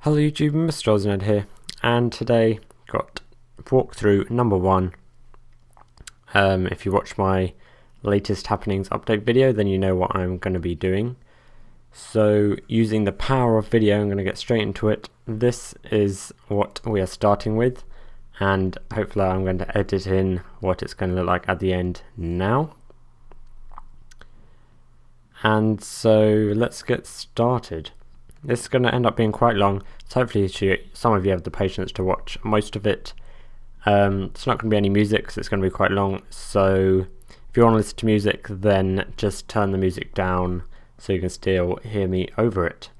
Hello YouTube, MrOllzinator here, and today got walkthrough number 1. If you watch my latest happenings update video, then you know what I'm going to be doing. So using the power of video, I'm going to get straight into it. This is what we are starting with, and hopefully I'm going to edit in what it's going to look like at the end now. And so let's get started. This is going to end up being quite long, so hopefully some of you have the patience to watch most of it. It's not going to be any music because it's going to be quite long, so if you want to listen to music, then just turn the music down so you can still hear me over it.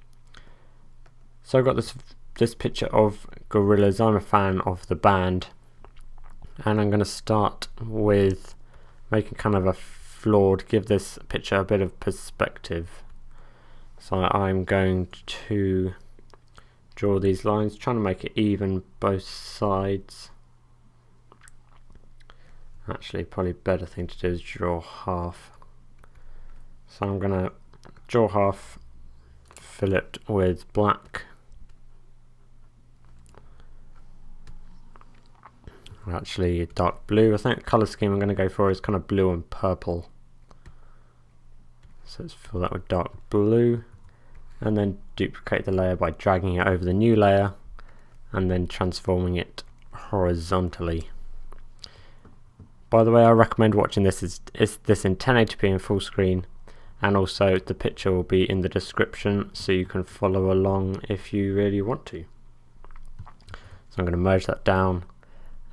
So I've got this picture of Gorillaz. I'm a fan of the band, and I'm going to start with making kind of a flawed, give this picture a bit of perspective. So I'm going to draw these lines, trying to make it even both sides. Actually, probably better thing to do is draw half. So I'm going to draw half, fill it with black. Actually, dark blue. I think the colour scheme I'm going to go for is kind of blue and purple. So let's fill that with dark blue. And then duplicate the layer by dragging it over the new layer and then transforming it horizontally. By the way, I recommend watching this in 1080p in full screen, and also the picture will be in the description so you can follow along if you really want to. So I'm going to merge that down,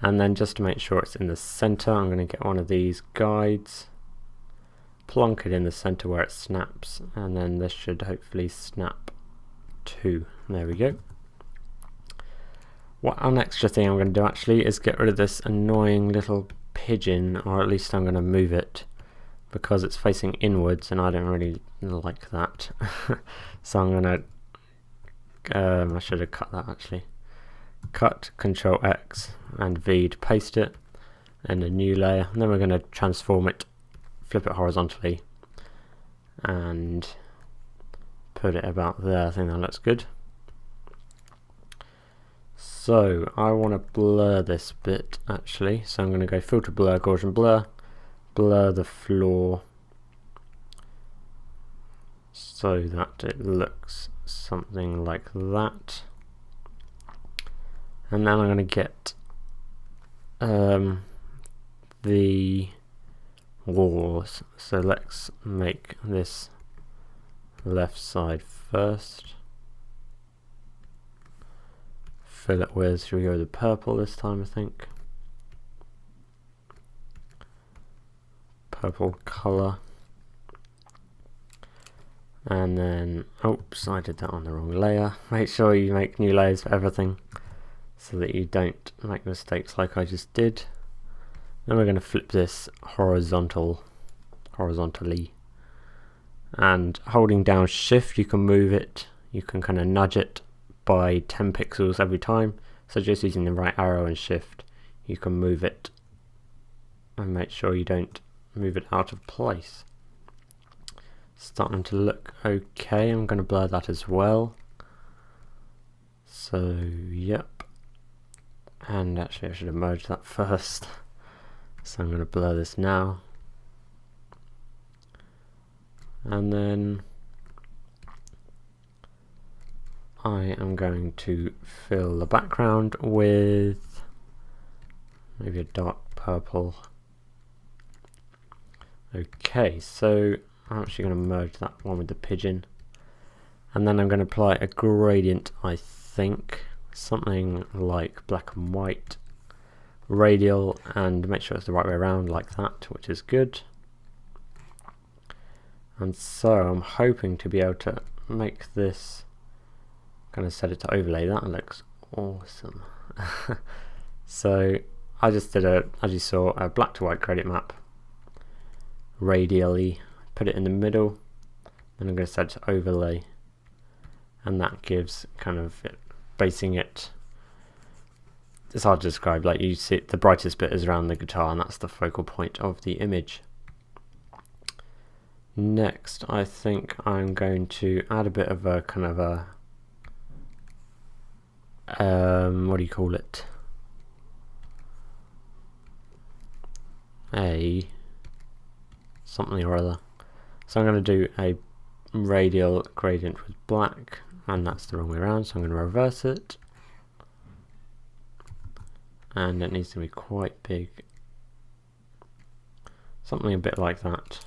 and then just to make sure it's in the center, I'm going to get one of these guides, plonk it in the center where it snaps, and then this should hopefully snap too. There we go. One extra thing I'm going to do actually is get rid of this annoying little pigeon, or at least I'm going to move it because it's facing inwards and I don't really like that. So I'm going to I should have cut that actually. Cut, Control X and V to paste it, and a new layer, and then we're going to transform it, flip it horizontally and put it about there. I think that looks good. So I want to blur this bit actually, so I'm going to go filter blur, Gaussian blur, blur the floor so that it looks something like that. And then I'm going to get the walls. So let's make this left side first. Fill it with, should we go with the purple this time, I think. Purple colour. And then, oops, I did that on the wrong layer. Make sure you make new layers for everything so that you don't make mistakes like I just did. Then we're going to flip this horizontally, and holding down shift you can move it, you can kind of nudge it by 10 pixels every time, so just using the right arrow and shift you can move it and make sure you don't move it out of place. Starting to look okay. I'm going to blur that as well, so yep, and actually I should have merged that first. So I'm going to blur this now, and then I am going to fill the background with maybe a dark purple. Okay, so I'm actually going to merge that one with the pigeon, and then I'm going to apply a gradient, I think, something like black and white. Radial, and make sure it's the right way around like that, which is good. And so I'm hoping to be able to make this, kind of set it to overlay. That looks awesome. So I just did as you saw, a black to white gradient map radially, put it in the middle, then I'm going to set it to overlay, and that gives kind of it, basing it. It's hard to describe, like you see the brightest bit is around the guitar, and that's the focal point of the image. Next I think I'm going to add a bit of a kind of a what do you call it? A something or other. So I'm going to do a radial gradient with black, and that's the wrong way around, so I'm going to reverse it. And it needs to be quite big. Something a bit like that.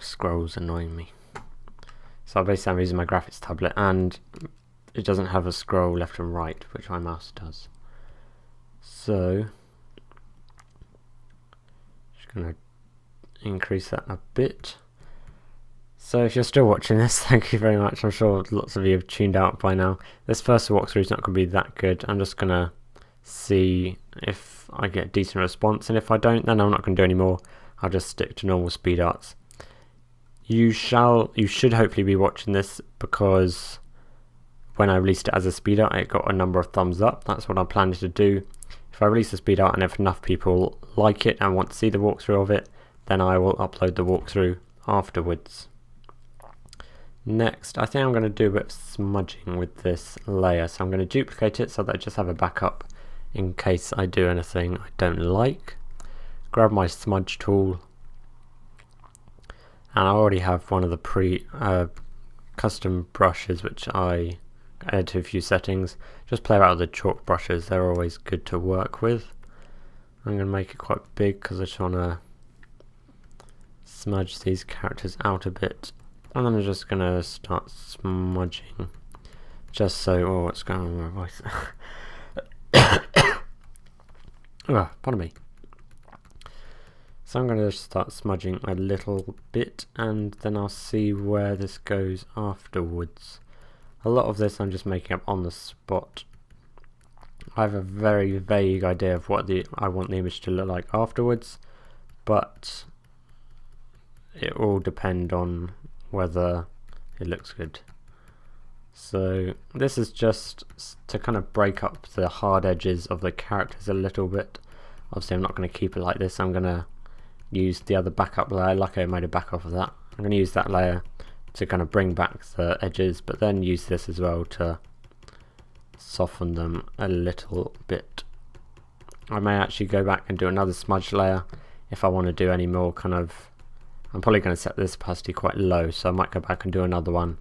Scrolls annoying me. So basically I'm using my graphics tablet, and it doesn't have a scroll left and right, which my mouse does. So just going to increase that a bit. So if you're still watching this, thank you very much. I'm sure lots of you have tuned out by now. This first walkthrough is not going to be that good. I'm just going to see if I get a decent response, and if I don't, then I'm not going to do any more. I'll just stick to normal speed arts. You should hopefully be watching this, because when I released it as a speed art, it got a number of thumbs up. That's what I'm planning to do. If I release a speed art and if enough people like it and want to see the walkthrough of it, then I will upload the walkthrough afterwards. Next, I think I'm going to do a bit of smudging with this layer. So I'm going to duplicate it so that I just have a backup in case I do anything I don't like. Grab my smudge tool, and I already have one of the custom brushes which I add to a few settings. Just play around with the chalk brushes, they're always good to work with. I'm going to make it quite big because I just want to smudge these characters out a bit, and then I'm just going to start smudging just so, oh, what's going on with my voice? Oh, pardon me. So I'm going to start smudging a little bit, and then I'll see where this goes afterwards. A lot of this I'm just making up on the spot. I have a very vague idea of what I want the image to look like afterwards, but it will depend on whether it looks good. So this is just to kind of break up the hard edges of the characters a little bit. Obviously I'm not going to keep it like this. I'm going to use the other backup layer. Like I made a backup of that. I'm going to use that layer to kind of bring back the edges, but then use this as well to soften them a little bit. I may actually go back and do another smudge layer if I want to do any more kind of, I'm probably going to set this opacity quite low, so I might go back and do another one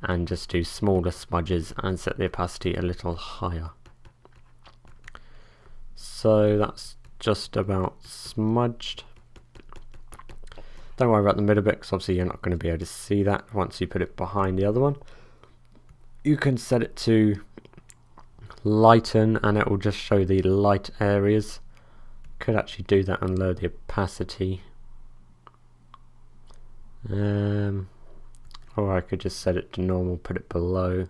and just do smaller smudges and set the opacity a little higher. So that's just about smudged. Don't worry about the middle bit, because obviously you're not going to be able to see that once you put it behind the other one. You can set it to lighten and it will just show the light areas. Could actually do that and lower the opacity. Or I could just set it to normal, put it below,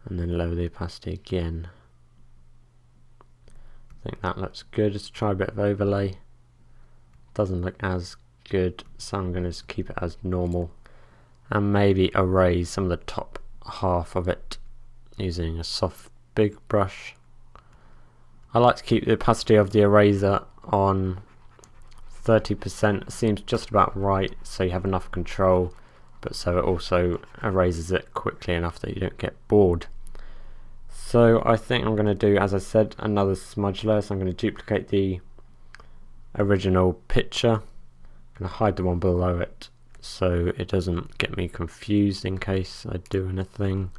and then lower the opacity again. I think that looks good. Just try a bit of overlay. Doesn't look as good, so I'm going to just keep it as normal, and maybe erase some of the top half of it using a soft big brush. I like to keep the opacity of the eraser on 30%. It seems just about right, so you have enough control, but so it also erases it quickly enough that you don't get bored. So I think I'm going to do, as I said, another smudge layer. So I'm going to duplicate the original picture. I'm going to hide the one below it so it doesn't get me confused in case I do anything.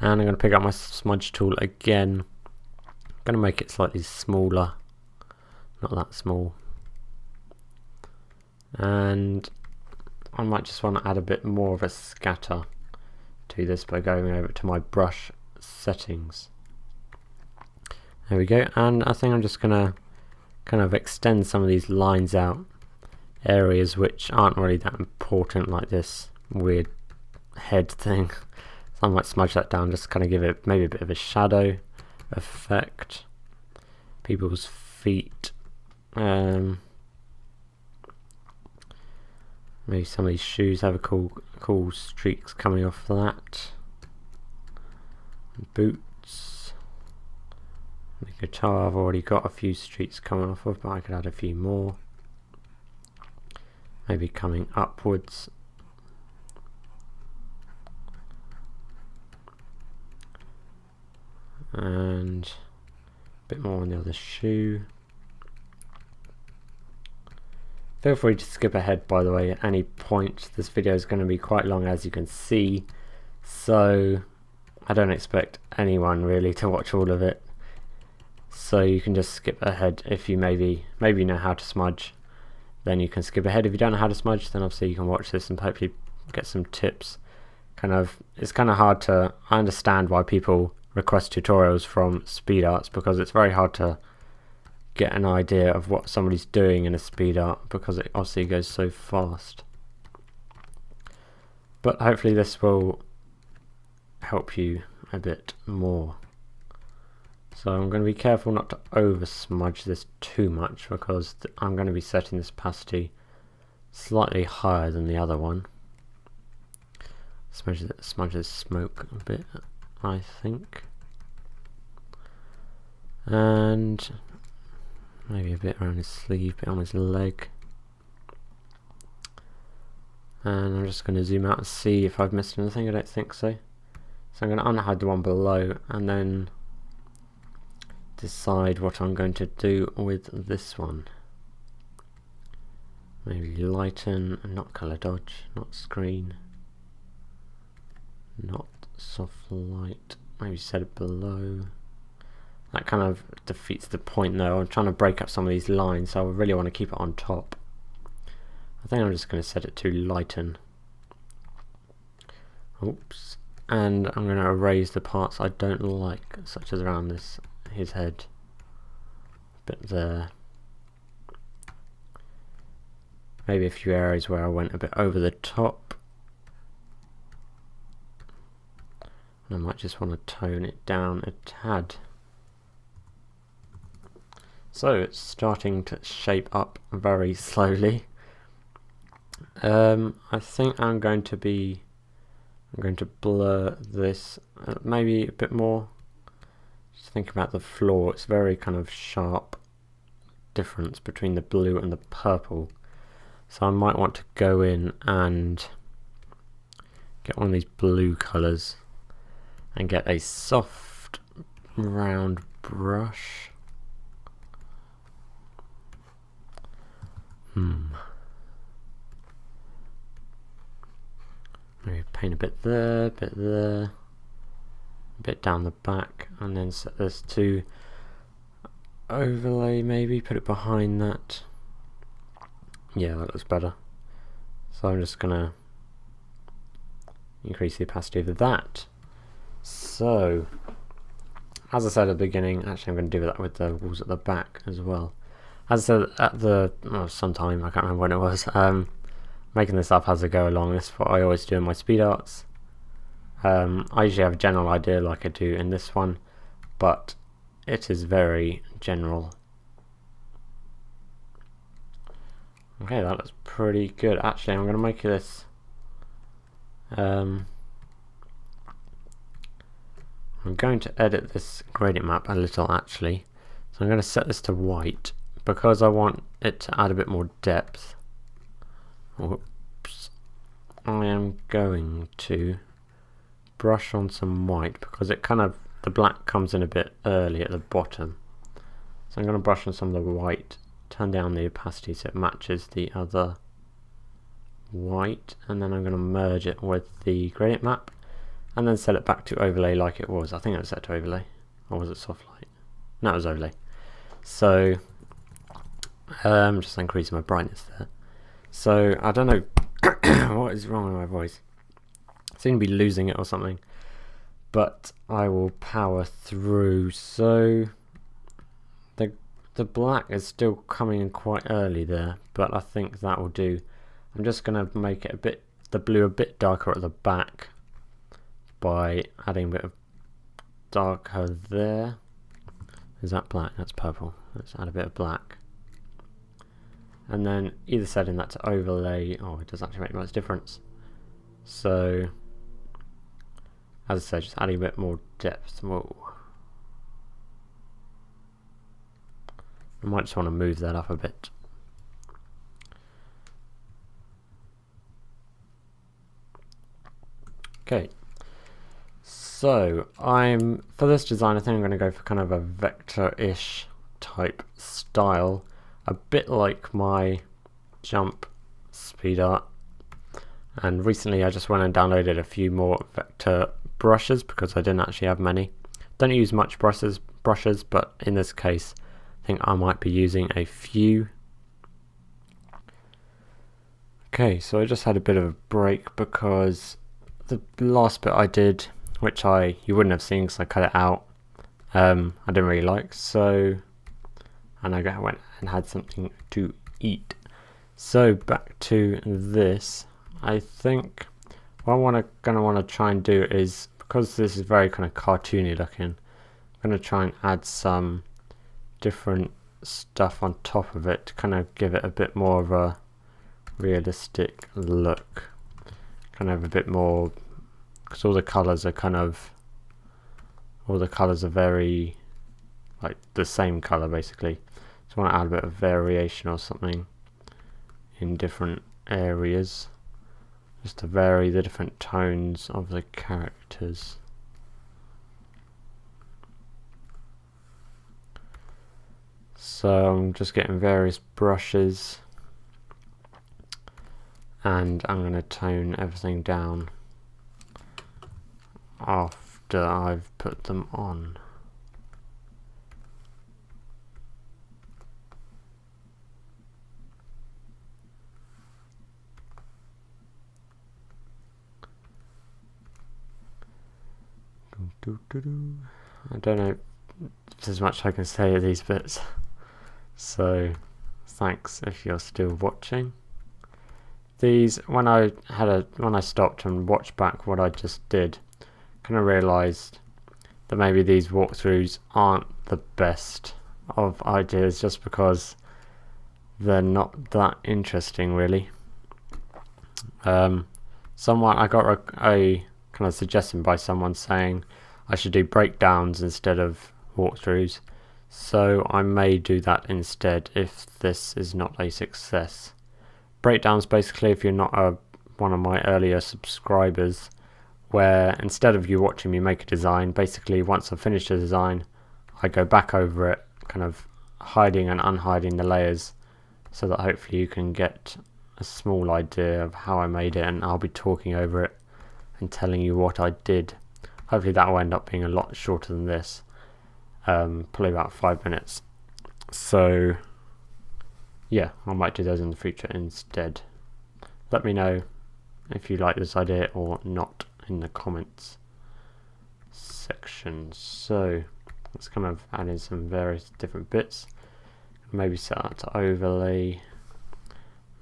And I'm going to pick up my smudge tool again. I'm going to make it slightly smaller, not that small. And I might just want to add a bit more of a scatter to this by going over to my brush settings. There we go, and I think I'm just going to kind of extend some of these lines out, areas which aren't really that important, like this weird head thing. So I might smudge that down, just kind of give it maybe a bit of a shadow effect. People's feet, maybe some of these shoes have a cool streaks coming off that. Boots. The guitar I've already got a few streaks coming off of, but I could add a few more. Maybe coming upwards. and a bit more on the other shoe. Feel free to skip ahead, by the way, at any point. This video is going to be quite long, as you can see, so I don't expect anyone really to watch all of it. So you can just skip ahead if you maybe know how to smudge. Then you can skip ahead. If you don't know how to smudge, then obviously you can watch this and hopefully get some tips. It's kind of hard to understand why people request tutorials from speed arts, because it's very hard to get an idea of what somebody's doing in a speed art, because it obviously goes so fast. But hopefully this will help you a bit more. So I'm going to be careful not to over smudge this too much, because I'm going to be setting this opacity slightly higher than the other one. Smudge the smoke a bit, I think, and maybe a bit around his sleeve, a bit on his leg. And I'm just going to zoom out and see if I've missed anything. I don't think so. So I'm going to unhide the one below and then decide what I'm going to do with this one. Maybe lighten, not color dodge, not screen, not soft light, maybe set it below. That kind of defeats the point though. I'm trying to break up some of these lines, so I really want to keep it on top. I think I'm just going to set it to lighten. Oops. And I'm going to erase the parts I don't like, such as around his head, a bit there. Maybe a few areas where I went a bit over the top. And I might just want to tone it down a tad. So it's starting to shape up very slowly. I think I'm going to blur this maybe a bit more. Just think about the floor. It's very kind of sharp difference between the blue and the purple. So I might want to go in and get one of these blue colours and get a soft round brush. Maybe paint a bit there, a bit down the back, and then set this to overlay, maybe put it behind that. Yeah, that looks better. So I'm just gonna increase the opacity of that. So as I said at the beginning, actually I'm going to do that with the walls at the back as well. As I said at the sometime, I can't remember when it was, making this up as I go along. This is what I always do in my speed arts. I usually have a general idea like I do in this one, but it is very general. Okay, that looks pretty good. Actually, I'm going to make this I'm going to edit this gradient map a little actually. So I'm going to set this to white because I want it to add a bit more depth. Whoops. I am going to brush on some white because it kind of, the black comes in a bit early at the bottom. So I'm going to brush on some of the white, turn down the opacity so it matches the other white, and then I'm going to merge it with the gradient map and then set it back to overlay like it was. I think it was set to overlay, or was it soft light? No, it was overlay. So just increasing my brightness there. So I don't know what is wrong with my voice. I seem to be losing it or something, but I will power through. So the black is still coming in quite early there, but I think that will do. I'm just going to make it a bit, the blue a bit darker at the back by adding a bit of darker there. Is that black? That's purple. Let's add a bit of black. And then either setting that to overlay, it doesn't actually make much difference. So, as I said, just adding a bit more depth. Whoa. I might just want to move that up a bit. Okay. So for this design, I think I'm going to go for kind of a vector-ish type style, a bit like my jump speed art. And recently I just went and downloaded a few more vector brushes because I didn't actually have many. Don't use much brushes, but in this case I think I might be using a few. Okay, so I just had a bit of a break because the last bit I did, which you wouldn't have seen because I cut it out, I didn't really like, and I went and had something to eat. So back to this. I think what I'm gonna want to try and do is, because this is very kind of cartoony looking, I'm gonna try and add some different stuff on top of it to kind of give it a bit more of a realistic look, kind of a bit more, because all the colors are very like the same color basically. So I want to add a bit of variation or something in different areas, just to vary the different tones of the characters. So I'm just getting various brushes and I'm going to tone everything down after I've put them on. I don't know if there's much I can say of these bits, so thanks if you're still watching. These, when I stopped and watched back what I just did, kind of realised that maybe these walkthroughs aren't the best of ideas, just because they're not that interesting really. I got a kind of suggestion by someone saying I should do breakdowns instead of walkthroughs, so I may do that instead if this is not a success. Breakdowns basically, if you're not one of my earlier subscribers, where instead of you watching me make a design, basically once I've finished the design I go back over it, kind of hiding and unhiding the layers, so that hopefully you can get a small idea of how I made it, and I'll be talking over it and telling you what I did. Hopefully that will end up being a lot shorter than this, probably about 5 minutes. So yeah, I might do those in the future instead. Let me know if you like this idea or not in the comments section. So let's kind of add in some various different bits. Maybe set that to overlay.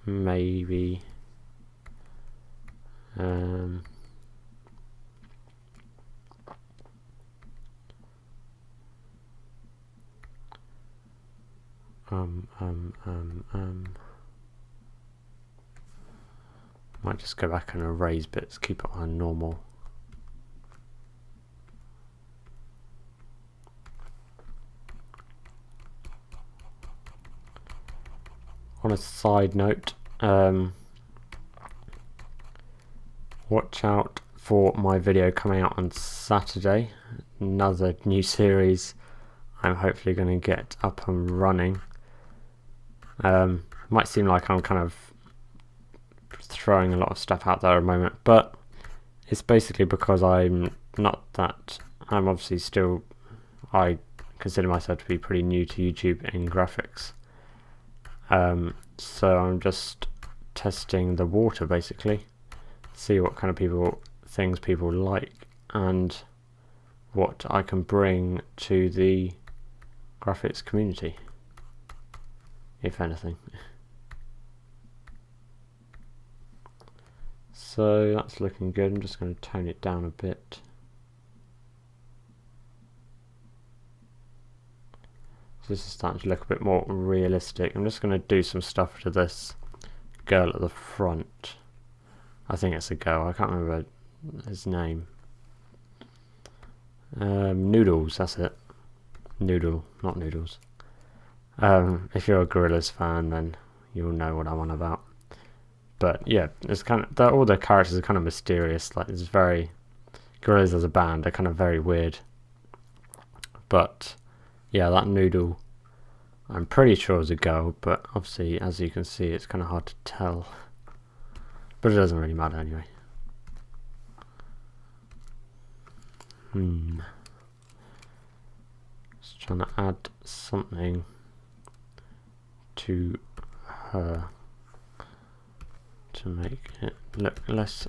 Maybe might just go back and erase bits, keep it on normal. On a side note, watch out for my video coming out on Saturday, another new series I'm hopefully going to get up and running. Might seem like I'm kind of throwing a lot of stuff out there at the moment, but it's basically because I'm obviously still, I consider myself to be pretty new to YouTube in graphics. So I'm just testing the water basically, see what kind of things people like and what I can bring to the graphics community, if anything. So that's looking good. I'm just going to tone it down a bit. So this is starting to look a bit more realistic. I'm just going to do some stuff to this girl at the front. I think it's a girl, I can't remember his name. Noodles, that's it. Noodle, not Noodles. If you're a Gorillaz fan, then you'll know what I'm on about. But yeah, it's kind of all the characters are kind of mysterious. Like it's very Gorillaz as a band, they're kind of very weird. But yeah, that noodle, I'm pretty sure is a girl, but obviously, as you can see, it's kind of hard to tell. But it doesn't really matter anyway. Just trying to add something to her to make it look less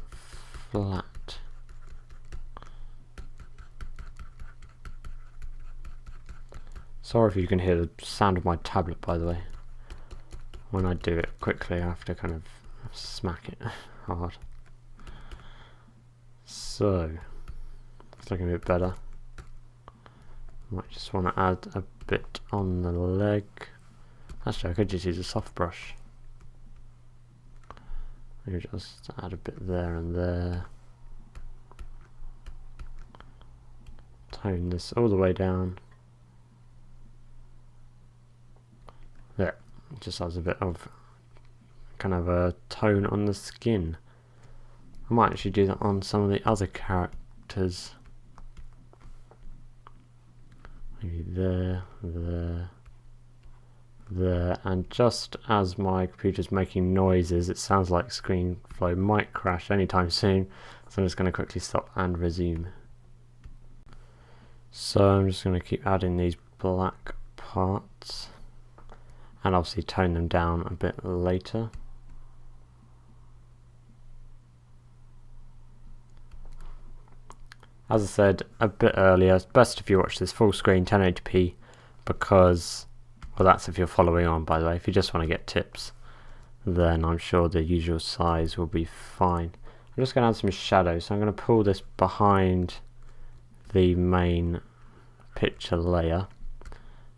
flat. Sorry if you can hear the sound of my tablet, by the way. When I do it quickly, I have to kind of smack it hard. So, it's looking a bit better. Might just want to add a bit on the leg. Actually, I could just use a soft brush. Maybe just add a bit there and there. Tone this all the way down. There, it just has a bit of kind of a tone on the skin. I might actually do that on some of the other characters. Maybe there, and just as my computer's making noises, it sounds like ScreenFlow might crash anytime soon, so I'm just going to quickly stop and resume. So I'm just going to keep adding these black parts, and obviously tone them down a bit later. As I said a bit earlier, it's best if you watch this full screen 1080p because, well, that's if you're following on, by the way. If you just want to get tips, then I'm sure the usual size will be fine. I'm just going to add some shadows, so I'm going to pull this behind the main picture layer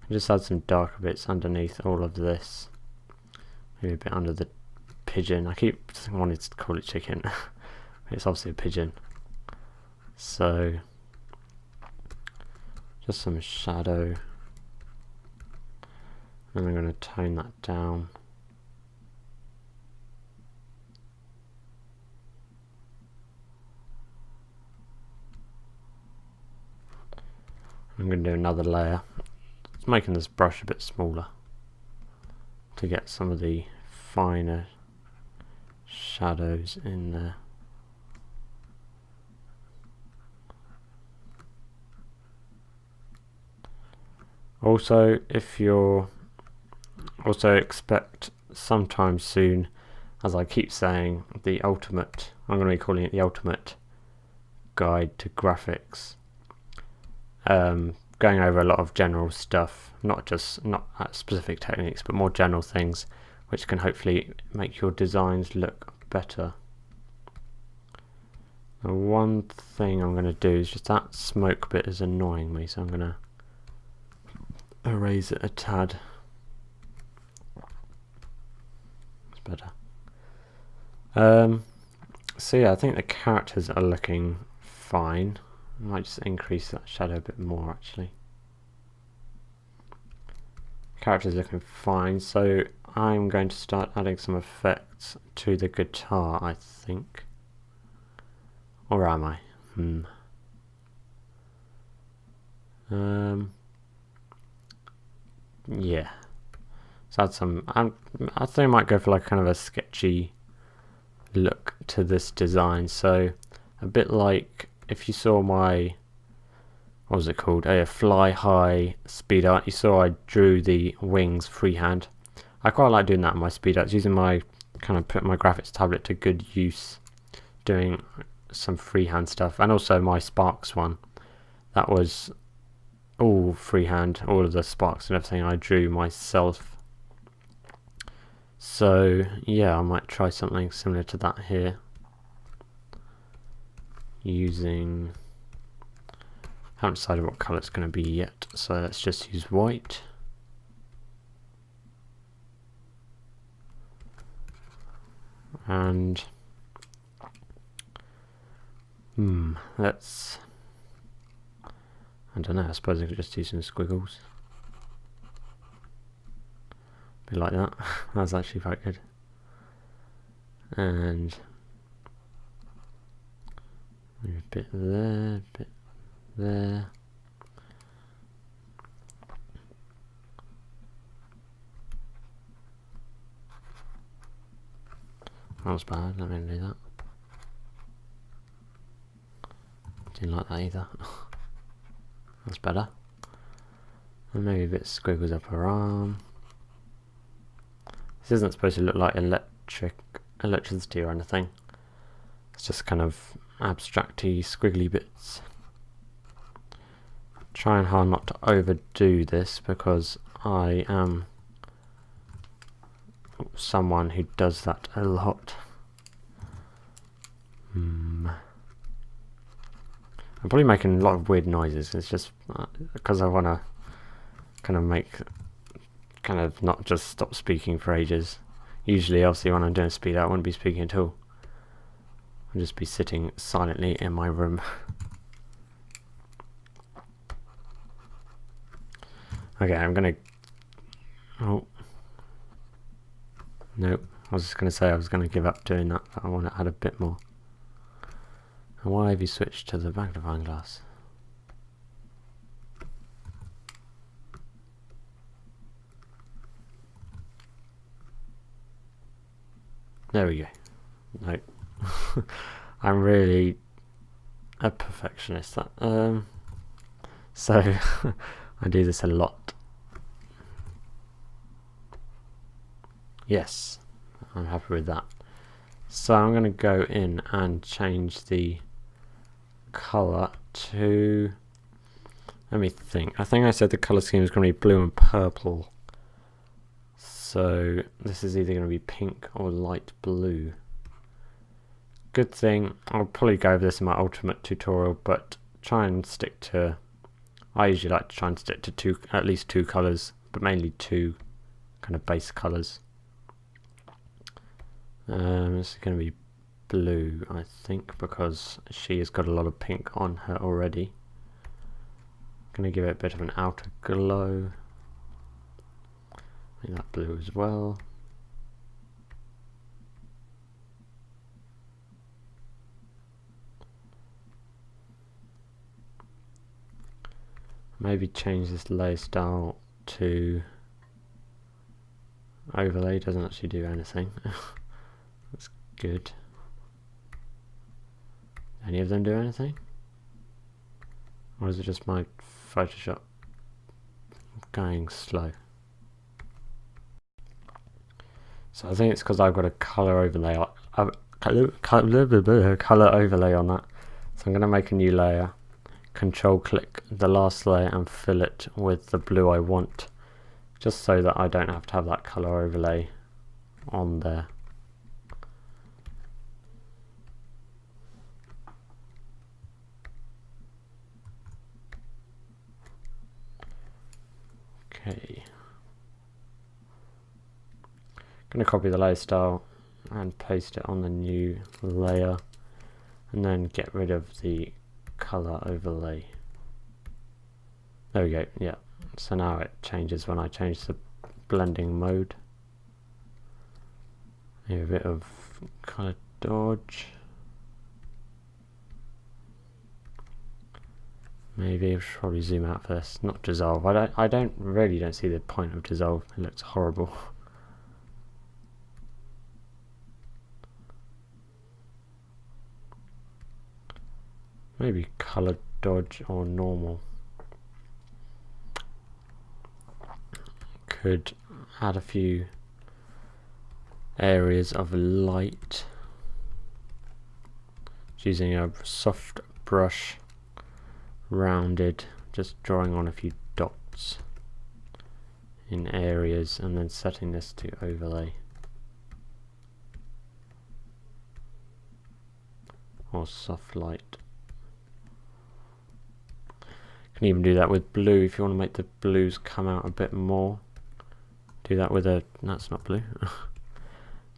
and just add some darker bits underneath all of this. Maybe a bit under the pigeon. I keep wanting to call it chicken. It's obviously a pigeon. So just some shadow, and I'm going to tone that down. I'm going to do another layer. It's making this brush a bit smaller to get some of the finer shadows in there. Also, if you're also expect sometime soon, as I keep saying, the ultimate, I'm going to be calling it the ultimate guide to graphics, going over a lot of general stuff, not specific techniques, but more general things which can hopefully make your designs look better. Now, one thing I'm going to do is just that smoke bit is annoying me, so I'm going to erase it a tad. It's better. So yeah, I think the characters are looking fine. I might just increase that shadow a bit more actually. Characters looking fine, so I'm going to start adding some effects to the guitar, I think. Or am I? Yeah. So add some. I think I might go for like kind of a sketchy look to this design. So a bit like if you saw my, what was it called? A fly high speed art. You saw I drew the wings freehand. I quite like doing that in my speed arts, using my kind of put my graphics tablet to good use, doing some freehand stuff, and also my Sparks one. That was all freehand, all of the sparks and everything I drew myself. So yeah, I might try something similar to that here, using, haven't decided what colour it's going to be yet, so let's just use white. And let's, I don't know, I suppose I could just do some squiggles. Be like that. That's actually quite good. And Maybe a bit there, a bit there. That was bad, let me do that. Didn't like that either. That's better. And maybe a bit of squiggles up her arm. This isn't supposed to look like electricity or anything. It's just kind of abstracty, squiggly bits. Trying hard not to overdo this because I am someone who does that a lot. I'm probably making a lot of weird noises. It's just because I want to kind of not just stop speaking for ages. Usually, obviously, when I'm doing speed out, I wouldn't be speaking at all. I'll just be sitting silently in my room. Okay, I'm gonna... Oh. Nope. I was just gonna say I was gonna give up doing that, but I want to add a bit more. And why have you switched to the magnifying glass? There we go. No. I'm really a perfectionist. So I do this a lot. Yes, I'm happy with that. So I'm going to go in and change the colour to... Let me think. I think I said the colour scheme is going to be blue and purple. So this is either going to be pink or light blue. Good thing, I'll probably go over this in my ultimate tutorial, but try and stick to... I usually like to try and stick to at least two colours, but mainly two kind of base colours. This is going to be blue, I think, because she has got a lot of pink on her already. Going to give it a bit of an outer glow. Make that blue as well. Maybe change this layer style to overlay. Doesn't actually do anything. That's good. Any of them do anything? Or is it just my Photoshop going slow? So I think it's because I've got a color overlay color overlay on that. So I'm going to make a new layer, control click the last layer and fill it with the blue I want, just so that I don't have to have that color overlay on there. Okay. I'm going to copy the layer style and paste it on the new layer, and then get rid of the color overlay. There we go. Yeah, so now it changes when I change the blending mode. Maybe a bit of color dodge. Maybe I should probably zoom out first. Not dissolve. I really don't see the point of dissolve. It looks horrible. Maybe color dodge or normal. Could add a few areas of light. Just using a soft brush, rounded, just drawing on a few dots in areas and then setting this to overlay. Or soft light. Can even do that with blue if you want to make the blues come out a bit more. Do that with a... that's not blue.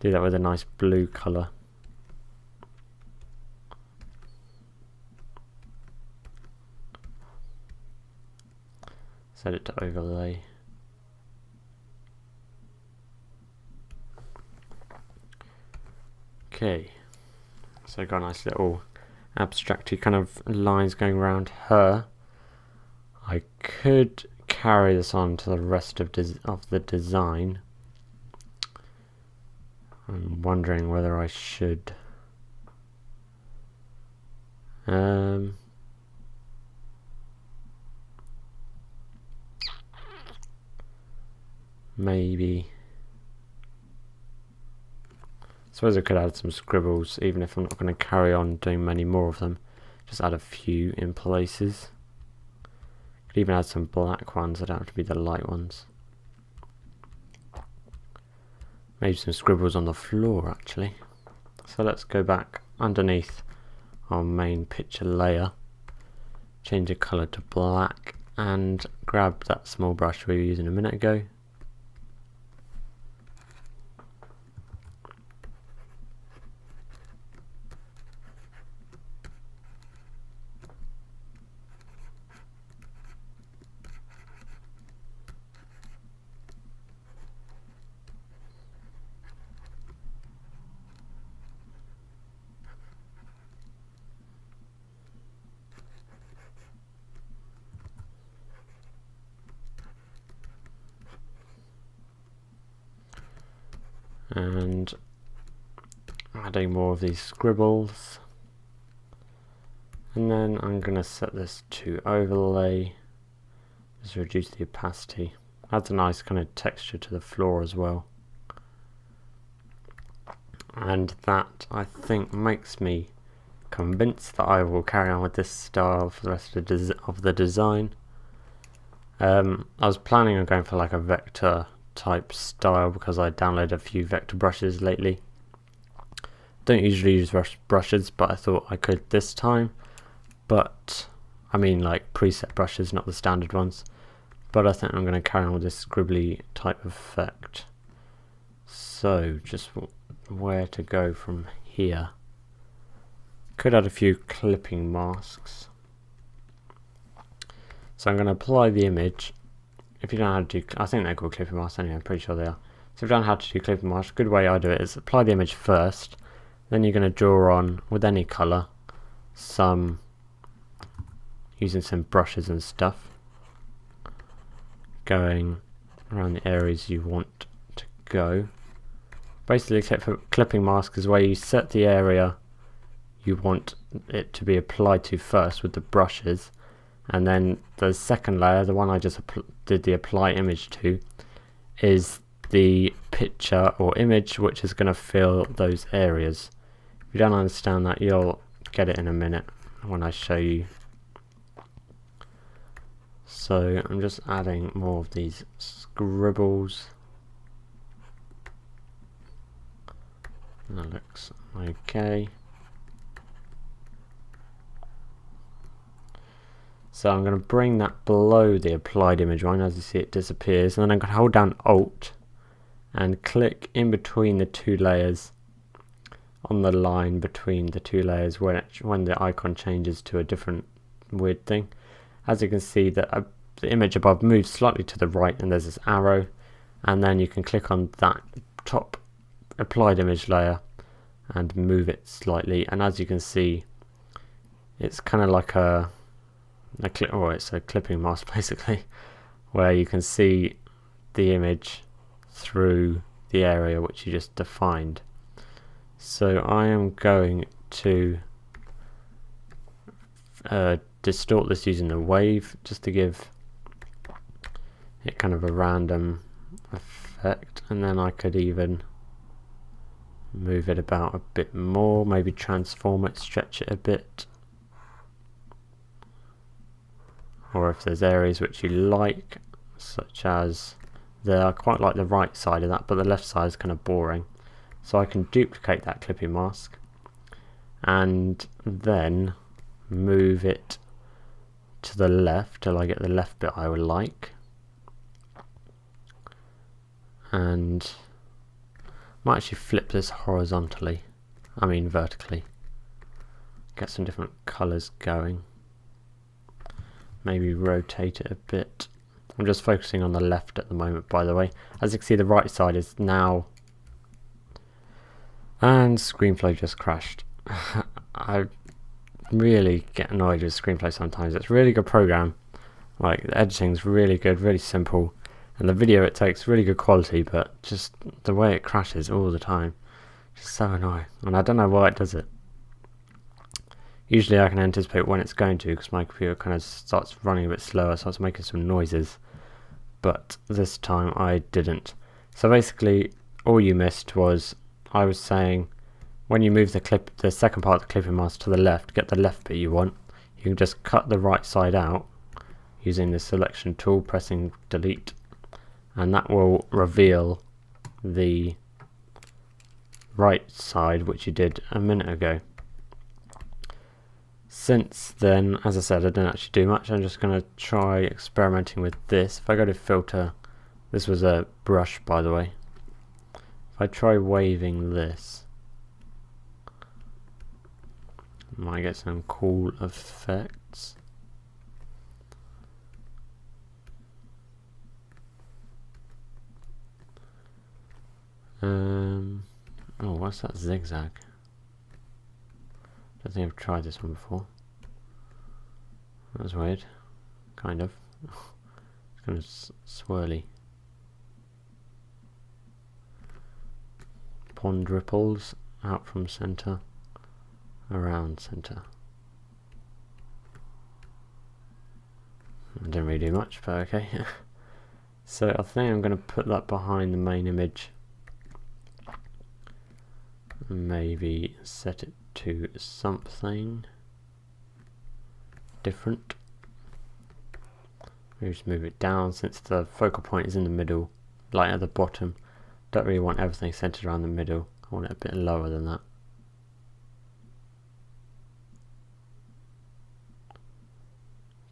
Do that with a nice blue colour. Set it to overlay. Okay. So I've got a nice little abstracty kind of lines going around her. I could carry this on to the rest of the design. I'm wondering whether I should. Maybe. I suppose I could add some scribbles, even if I'm not going to carry on doing many more of them. Just add a few in places. Could even add some black ones, they don't have to be the light ones. Maybe some scribbles on the floor actually. So let's go back underneath our main picture layer, change the colour to black, and grab that small brush we were using a minute ago. And adding more of these scribbles, and then I'm going to set this to overlay, just reduce the opacity, adds a nice kind of texture to the floor as well, and that I think makes me convinced that I will carry on with this style for the rest of the design. I was planning on going for like a vector type style because I downloaded a few vector brushes lately. Don't usually use brushes, but I thought I could this time. But I mean like preset brushes, not the standard ones. But I think I'm going to carry on with this scribbly type of effect. So just where to go from here. Could add a few clipping masks. So I'm going to apply the image. If you don't know how to do, I think they're called clipping masks anyway, I'm pretty sure they are. So if you don't know how to do clipping masks, a good way I do it is apply the image first, then you're going to draw on, with any colour, using some brushes and stuff, going around the areas you want to go. Basically, clipping mask is where you set the area you want it to be applied to first with the brushes, and then the second layer, the one I just did the apply image to, is the picture or image which is going to fill those areas. If you don't understand that, you'll get it in a minute when I show you. So I'm just adding more of these scribbles. That looks okay. So I'm going to bring that below the applied image one. As you see, it disappears, and then I'm going to hold down Alt and click in between the two layers, on the line between the two layers when the icon changes to a different weird thing. As you can see, the image above moves slightly to the right, and there's this arrow, and then you can click on that top applied image layer and move it slightly, and as you can see, it's kind of like it's a clipping mask basically, where you can see the image through the area which you just defined. So I am going to distort this using the wave, just to give it kind of a random effect, and then I could even move it about a bit more, maybe transform it, stretch it a bit. Or if there's areas which you like, such as there, I quite like the right side of that, but the left side is kind of boring. So I can duplicate that clipping mask and then move it to the left till I get the left bit I would like. And I might actually flip this vertically. Get some different colours going. Maybe rotate it a bit. I'm just focusing on the left at the moment, by the way. As you can see, the right side is now... And ScreenFlow just crashed. I really get annoyed with screenplay sometimes. It's a really good program. Like, the editing's really good, really simple, and the video it takes really good quality, but just the way it crashes all the time, just so annoying. And I don't know why it does it. Usually I can anticipate when it's going to, because my computer kind of starts running a bit slower, starts making some noises, but this time I didn't. So basically all you missed was, I was saying, when you move the second part of the clipping mask to the left, get the left bit you want, you can just cut the right side out using the selection tool, pressing delete, and that will reveal the right side, which you did a minute ago. Since then, as I said, I didn't actually do much. I'm just going to try experimenting with this. If I go to filter, this was a brush, by the way. If I try waving this, I might get some cool effects. Oh, what's that zigzag? I don't think I've tried this one before. That was weird. Kind of. It's kind of swirly. Pond ripples out from center, around center. I didn't really do much, but okay. So I think I'm going to put that behind the main image. Maybe set it to something different. Maybe just move it down, since the focal point is in the middle, like at the bottom. Don't really want everything centered around the middle. I want it a bit lower than that.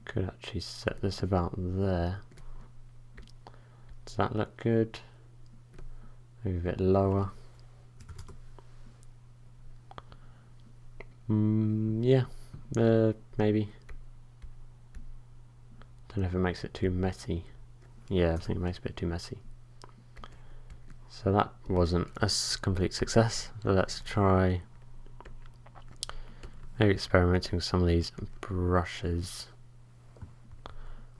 Could actually set this about there. Does that look good? Maybe a bit lower. Yeah, maybe. Don't know if it makes it too messy. Yeah, I think it makes it a bit too messy. So that wasn't a complete success. So let's try maybe experimenting with some of these brushes.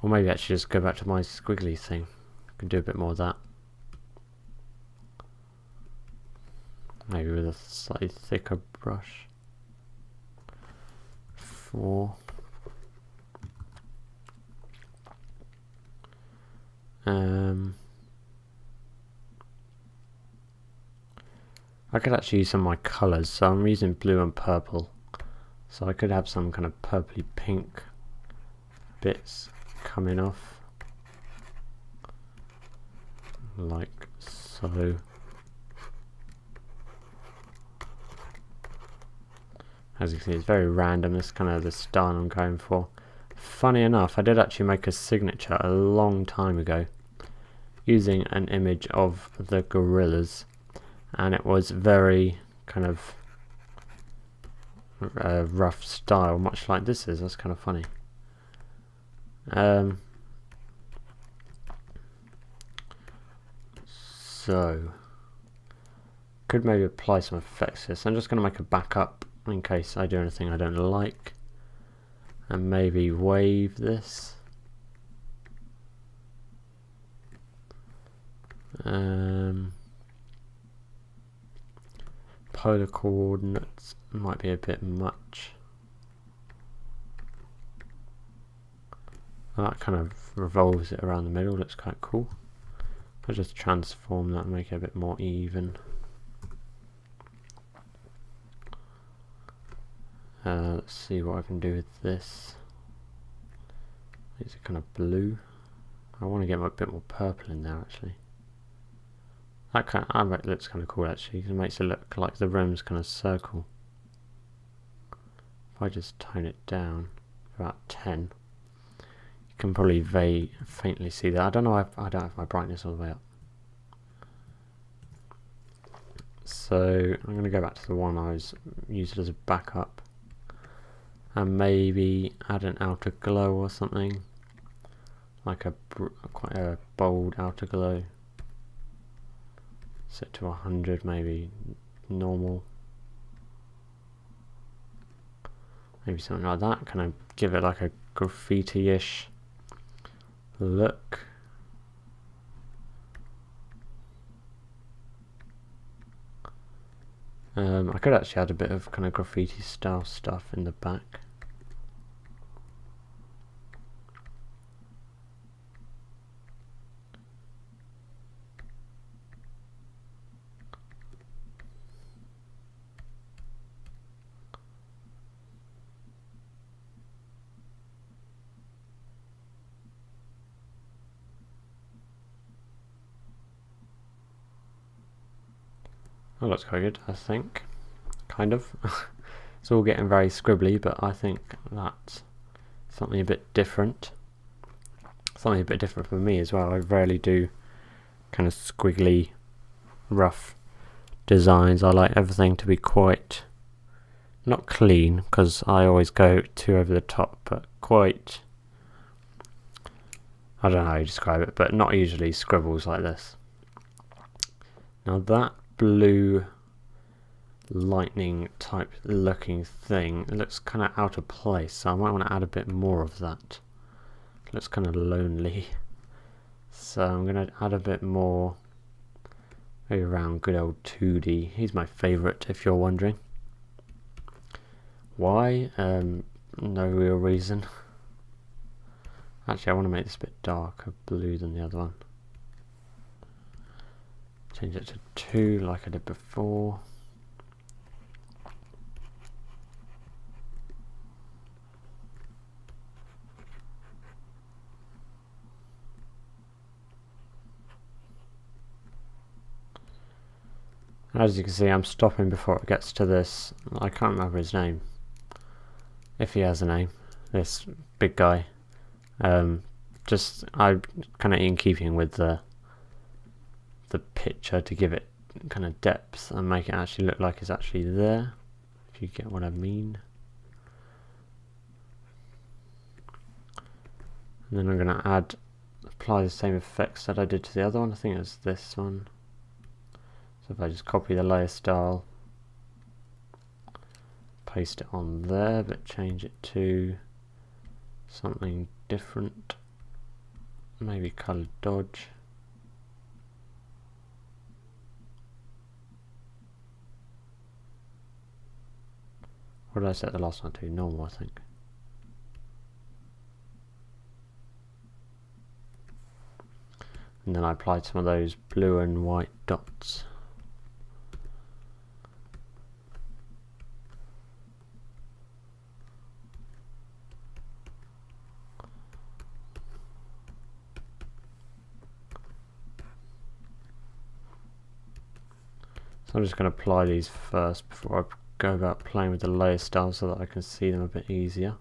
Or maybe actually just go back to my squiggly thing. I can do a bit more of that. Maybe with a slightly thicker brush. 4. I could actually use some of my colours, so I'm using blue and purple. So I could have some kind of purpley pink bits coming off, like so. As you can see, it's very random. This is kind of the style I'm going for. Funny enough, I did actually make a signature a long time ago using an image of the Gorillaz, and it was very kind of rough style, much like this is. That's kind of funny. So could maybe apply some effects here. So I'm just going to make a backup in case I do anything I don't like, and maybe wave this. Polar coordinates might be a bit much. That kind of revolves it around the middle, looks quite cool. I'll just transform that and make it a bit more even. Let's see what I can do with this. It's kind of blue. I want to get a bit more purple in there actually. That kind of, looks kind of cool actually. It makes it look like the room's kind of circle. If I just tone it down about 10, you can probably faintly see that. I don't know if I don't have my brightness all the way up. So I'm going to go back to the one I was used as a backup, and maybe add an outer glow or something, like quite a bold outer glow. Set to 100, maybe normal. Maybe something like that. Can I give it like a graffiti-ish look? I could actually add a bit of kind of graffiti style stuff in the back. Oh, that's quite good, I think. Kind of. It's all getting very scribbly, but I think that's something a bit different. Something a bit different for me as well. I rarely do kind of squiggly, rough designs. I like everything to be quite, not clean, because I always go too over the top, but quite, I don't know how you describe it, but not usually scribbles like this. Now that blue lightning type looking thing, it looks kind of out of place, so I might want to add a bit more of that. It looks kind of lonely, so I'm going to add a bit more, maybe around good old 2D. He's my favourite, if you're wondering. Why? No real reason. Actually, I want to make this a bit darker blue than the other one. Change it to 2 like I did before. As you can see, I'm stopping before it gets to this. I can't remember his name. If he has a name. This big guy. Just I kind of in keeping with the picture to give it kind of depth and make it actually look like it's actually there. If you get what I mean. And then I'm going to apply the same effects that I did to the other one. I think it was this one. So if I just copy the layer style, paste it on there, but change it to something different, maybe color dodge. What did I set the last one to? Normal, I think. And then I applied some of those blue and white dots. So I'm just going to apply these first before I go about playing with the layer style so that I can see them a bit easier.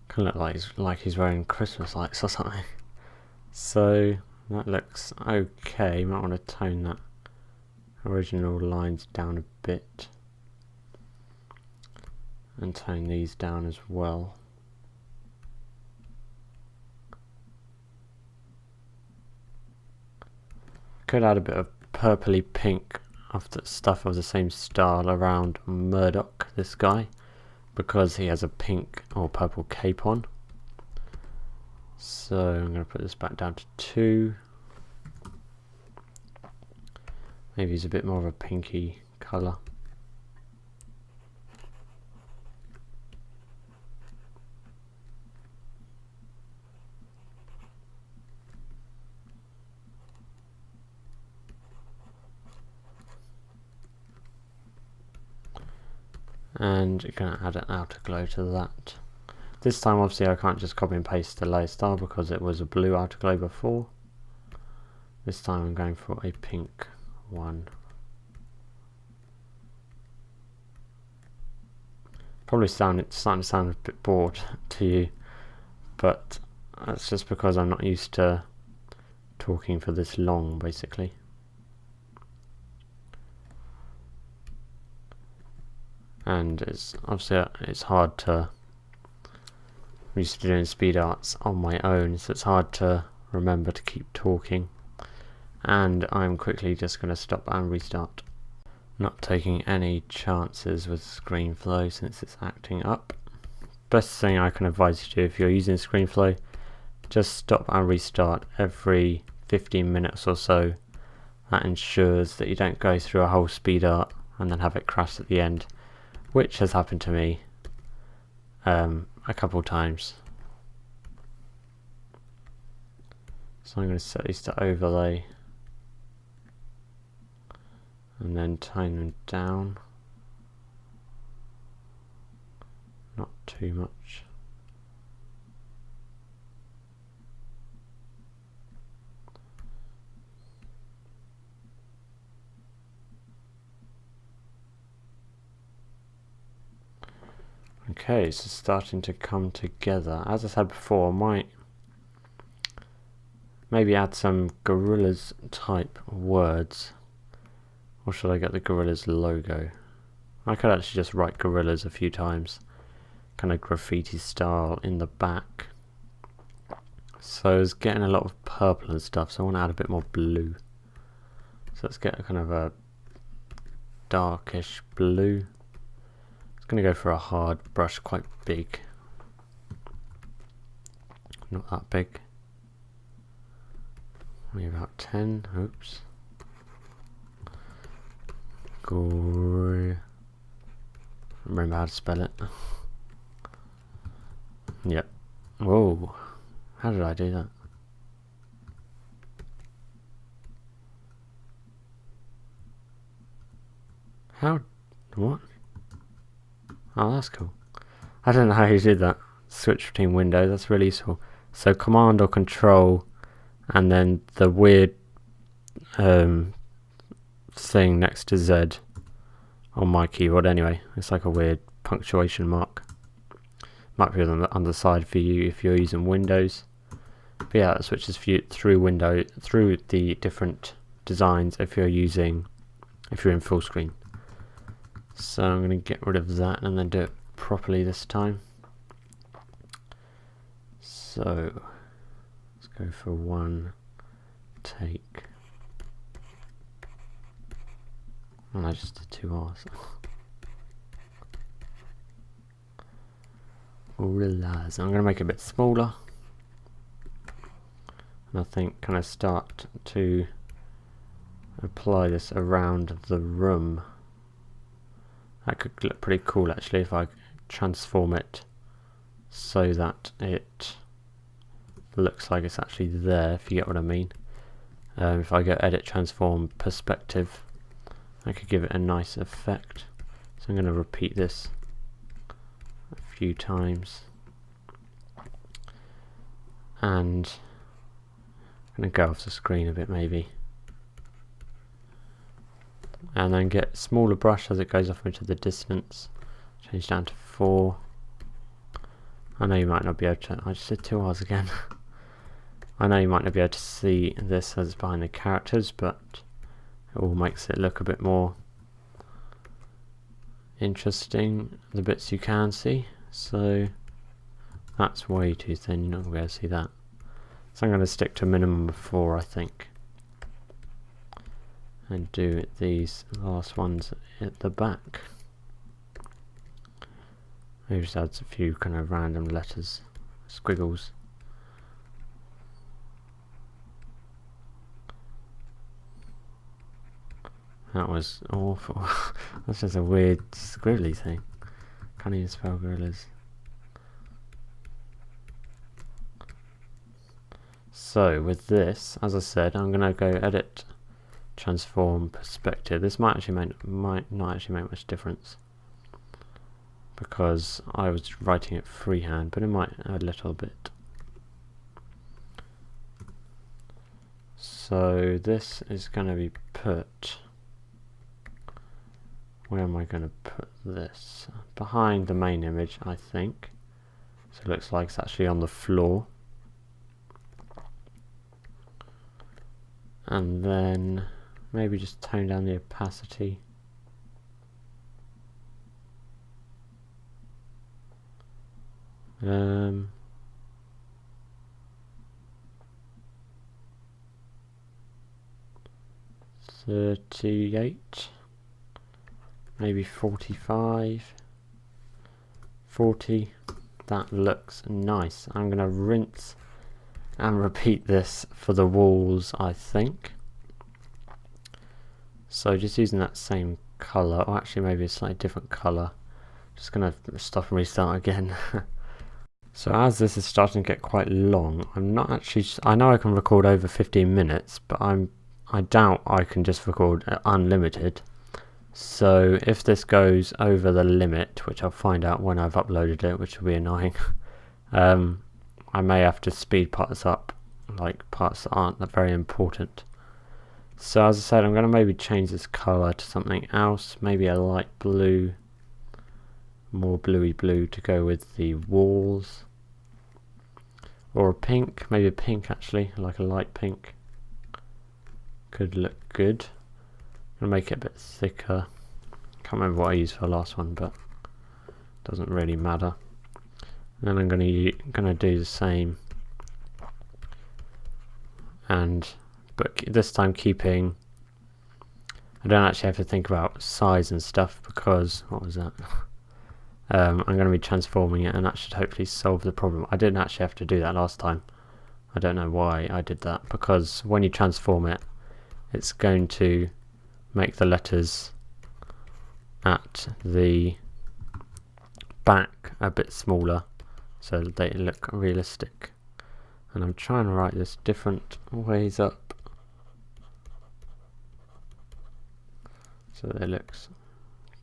Kind of look like he's wearing Christmas lights or something. So that looks okay. You might want to tone that original lines down a bit. And tone these down as well. Could add a bit of purpley pink of the stuff of the same style around Murdoch, this guy, because he has a pink or purple cape on. So I'm going to put this back down to 2. Maybe he's a bit more of a pinky colour. And you're going to add an outer glow to that. This time obviously I can't just copy and paste the layer style because it was a blue outer glow before. This time I'm going for a pink one. Probably starting to sound a bit bored to you, but that's just because I'm not used to talking for this long, basically. And it's obviously it's hard to I'm used to doing speed arts on my own, so it's hard to remember to keep talking. And I'm quickly just going to stop and restart. Not taking any chances with ScreenFlow since it's acting up. Best thing I can advise you to do if you're using ScreenFlow, just stop and restart every 15 minutes or so. That ensures that you don't go through a whole speed art and then have it crash at the end, which has happened to me a couple times. So I'm going to set these to overlay and then tone them down, not too much. Okay, so starting to come together. As I said before, I might maybe add some Gorillaz type words. Or should I get the Gorillaz logo? I could actually just write Gorillaz a few times, kind of graffiti style in the back. So it's getting a lot of purple and stuff, so I want to add a bit more blue. So let's get a kind of a darkish blue. Going to go for a hard brush, quite big, not that big, maybe about 10. Oops. Remember how to spell it. Yep. Whoa, how did I do that? What? Oh, that's cool. I don't know how you did that. Switch between windows, that's really useful. So Command or Control, and then the weird thing next to Z on my keyboard anyway. It's like a weird punctuation mark. Might be on the side for you if you're using Windows. But yeah, that switches for you through the different designs if you're in full screen. So I'm going to get rid of that and then do it properly this time. So let's go for one take. And I just did 2 R's. Gorillaz. I'm going to make it a bit smaller. And I think kind of start to apply this around the room. That could look pretty cool actually if I transform it so that it looks like it's actually there, if you get what I mean. If I go edit, transform, perspective, I could give it a nice effect. So I'm going to repeat this a few times. And I'm going to go off the screen a bit maybe. And then get smaller brush as it goes off into the distance. Change down to 4. I know you might not be able to, I just did 2 R's again. I know you might not be able to see this as behind the characters, but it all makes it look a bit more interesting, the bits you can see. So that's way too thin, you're not going to be able to see that. So I'm going to stick to a minimum of 4, I think. And do these last ones at the back. Maybe just adds a few kind of random letters, squiggles. That was awful. That's just a weird squiggly thing. Can't even spell Gorillaz. So with this, as I said, I'm gonna go edit, transform, perspective. This might not actually make much difference because I was writing it freehand, but it might add a little bit. So this is going to be put, where am I going to put this? Behind the main image, I think. So it looks like it's actually on the floor. And then maybe just tone down the opacity. 38, maybe 45, 40. That looks nice. I'm going to rinse and repeat this for the walls, I think. So just using that same colour, or actually maybe a slightly different colour. Just going to stop and restart again. So as this is starting to get quite long, I'm not actually, I know I can record over 15 minutes, but I doubt I can just record unlimited. So if this goes over the limit, which I'll find out when I've uploaded it, which will be annoying, I may have to speed parts up, like parts that aren't that very important. So as I said, I'm going to maybe change this colour to something else, maybe a light blue, more bluey blue to go with the walls, or a pink, maybe a pink actually, like a light pink. Could look good. I'm going to make it a bit thicker. Can't remember what I used for the last one, but doesn't really matter. And then I'm going to do the same, but this time keeping. I don't actually have to think about size and stuff because what was that? I'm going to be transforming it, and that should hopefully solve the problem. I didn't actually have to do that last time. I don't know why I did that, because when you transform it, it's going to make the letters at the back a bit smaller so that they look realistic. And I'm trying to write this different ways up so that it looks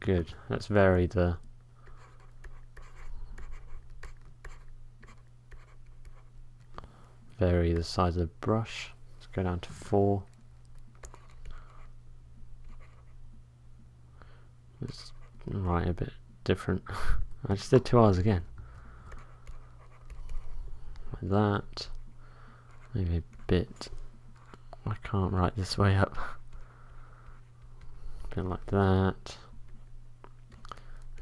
good. Let's vary the size of the brush. Let's go down to 4. Let's write a bit different. I just did 2 R's again. Like that. Maybe a bit. I can't write this way up. A bit like that.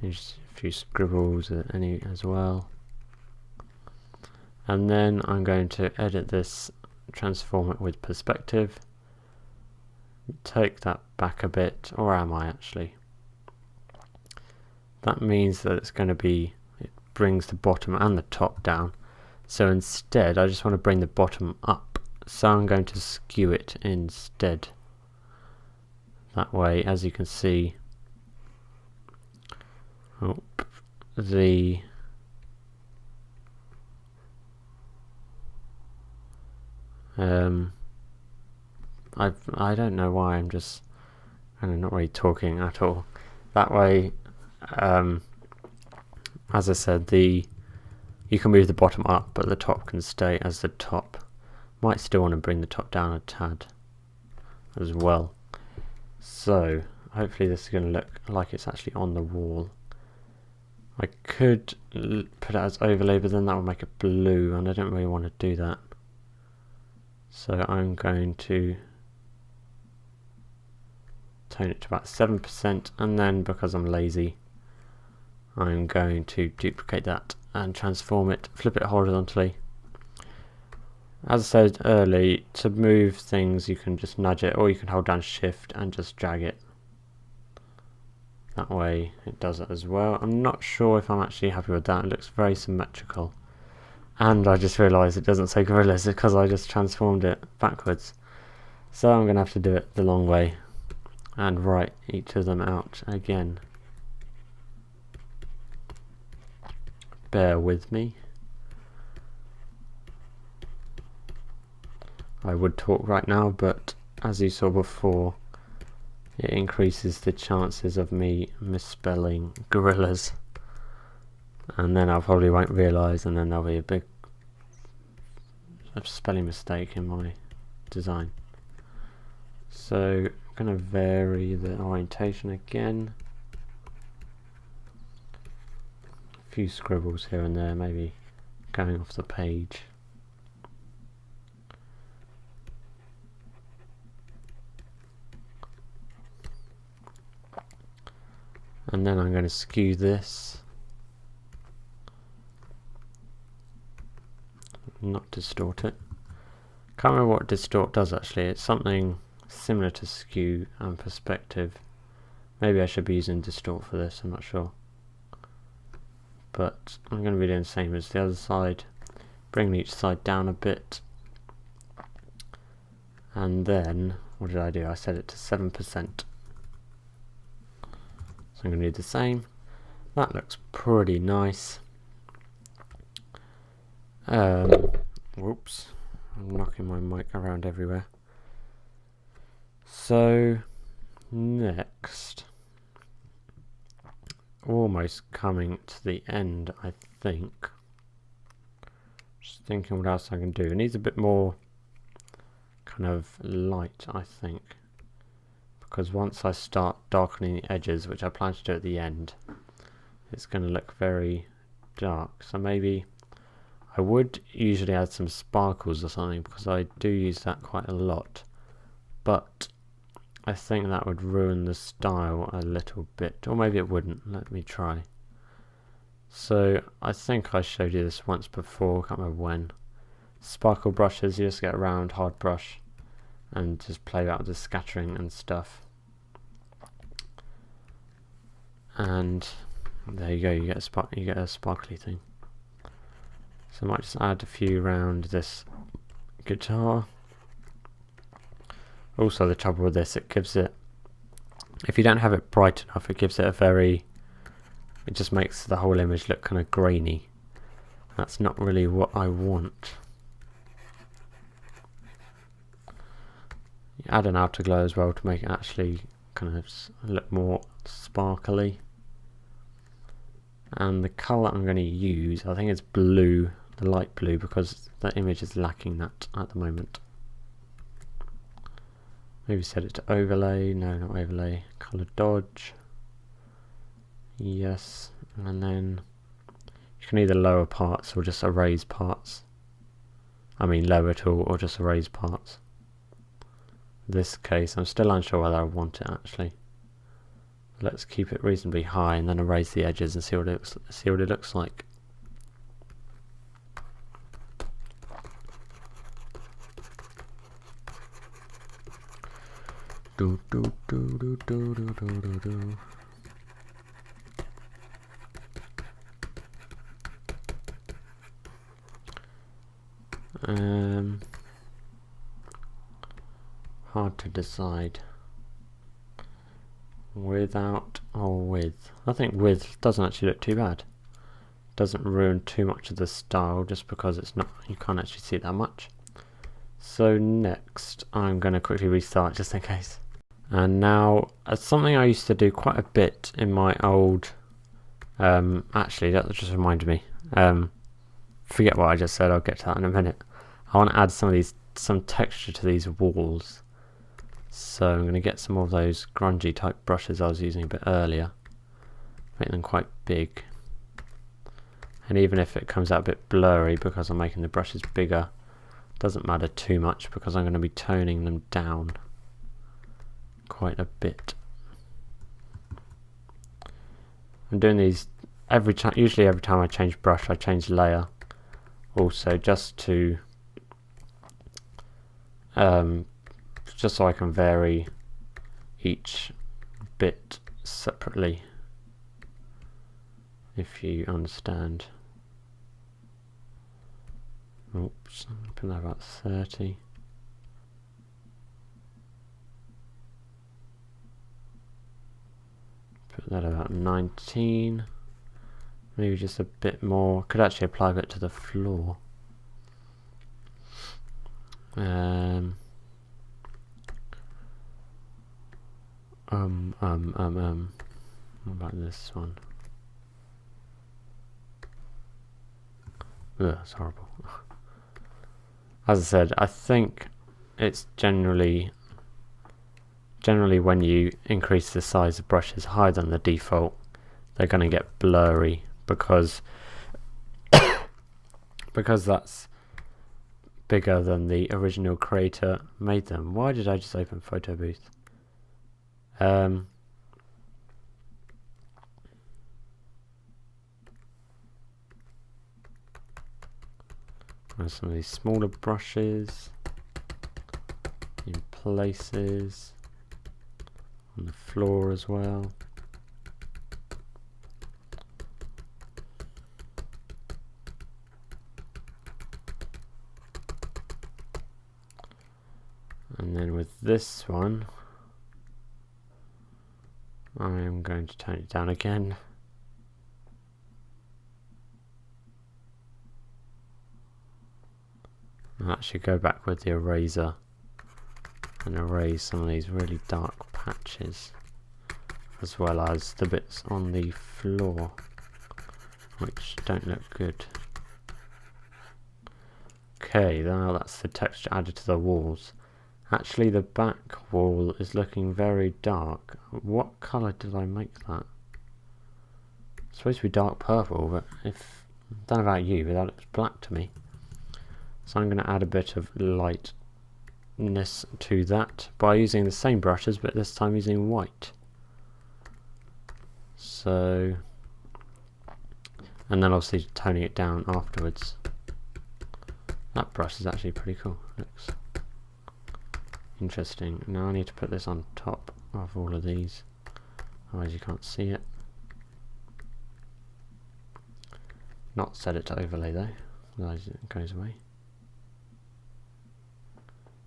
Just a few scribbles as well. And then I'm going to edit this, transform it with perspective, take that back a bit, or am I actually? That means that it's going to be, it brings the bottom and the top down. So instead, I just want to bring the bottom up. So I'm going to skew it instead. That way, as you can see, I don't know why I'm just kind of not really talking at all. That way, as I said, you can move the bottom up, but the top can stay as the top. Might still want to bring the top down a tad as well. So hopefully this is going to look like it's actually on the wall. I could put it as overlay, but then that would make it blue, and I don't really want to do that. So I'm going to tone it to about 7%, and then because I'm lazy, I'm going to duplicate that and transform it, flip it horizontally. As I said earlier, to move things you can just nudge it, or you can hold down shift and just drag it. That way it does it as well. I'm not sure if I'm actually happy with that. It looks very symmetrical. And I just realised it doesn't say Gorillaz because I just transformed it backwards. So I'm going to have to do it the long way and write each of them out again. Bear with me. I would talk right now, but as you saw before, it increases the chances of me misspelling Gorillaz. And then I probably won't realise, and then there'll be a big spelling mistake in my design. So I'm going to vary the orientation again. A few scribbles here and there, maybe going off the page. And then I'm going to skew this. Not distort it. Can't remember what distort does actually. It's something similar to skew and perspective. Maybe I should be using distort for this, I'm not sure. But I'm going to be doing the same as the other side, bringing each side down a bit. And then, what did I do? I set it to 7%. So I'm going to do the same. That looks pretty nice. Whoops, I'm knocking my mic around everywhere. So, next, almost coming to the end, I think. Just thinking what else I can do. It needs a bit more kind of light, I think, because once I start darkening the edges, which I plan to do at the end, it's going to look very dark. So maybe I would usually add some sparkles or something, because I do use that quite a lot, but I think that would ruin the style a little bit, or maybe it wouldn't. Let me try. So I think I showed you this once before, can't remember when. Sparkle brushes, you just get a round hard brush and just play out the scattering and stuff, and there you go, you get a sparkly thing. So I might just add a few around this guitar. Also, the trouble with this, it gives it, if you don't have it bright enough, it gives it a very, it just makes the whole image look kind of grainy. That's not really what I want. You add an outer glow as well to make it actually kind of look more sparkly. And the colour I'm going to use, I think it's blue, the light blue, because the image is lacking that at the moment. Maybe set it to overlay, no, not overlay, colour dodge, yes, and then you can either lower parts or just erase parts. I mean lower it all or just erase parts. In this case I'm still unsure whether I want it actually. Let's keep it reasonably high and then erase the edges and see what it looks like. Do, do, do, do, do, do, do, do. Hard to decide. Without or with? I think with doesn't actually look too bad. Doesn't ruin too much of the style just because it's not, you can't actually see it that much. So next I'm going to quickly restart just in case. And now, something I used to do quite a bit in my old, actually that just reminded me, forget what I just said, I'll get to that in a minute. I want to add some texture to these walls. So I'm going to get some more of those grungy type brushes I was using a bit earlier, make them quite big. And even if it comes out a bit blurry because I'm making the brushes bigger, doesn't matter too much because I'm going to be toning them down quite a bit. I'm doing these usually every time I change brush I change layer, also just to just so I can vary each bit separately, if you understand. Oops, put that about 30. Put that about 19. Maybe just a bit more. Could actually apply a bit to the floor. What about this one? Ugh, it's horrible. As I said, I think it's generally when you increase the size of brushes higher than the default, they're going to get blurry because that's bigger than the original creator made them. Why did I just open Photo Booth? Some of these smaller brushes in places, on the floor as well. And then with this one, I am going to turn it down again. I'll actually go back with the eraser and erase some of these really dark patches, as well as the bits on the floor which don't look good. Okay, now that's the texture added to the walls. Actually, the back wall is looking very dark. What colour did I make that? It's supposed to be dark purple, but I don't know about you, but that looks black to me. So I'm going to add a bit of lightness to that by using the same brushes, but this time using white. So, and then obviously toning it down afterwards. That brush is actually pretty cool. Looks interesting. Now I need to put this on top of all of these, otherwise you can't see it. Not set it to overlay though, otherwise it goes away.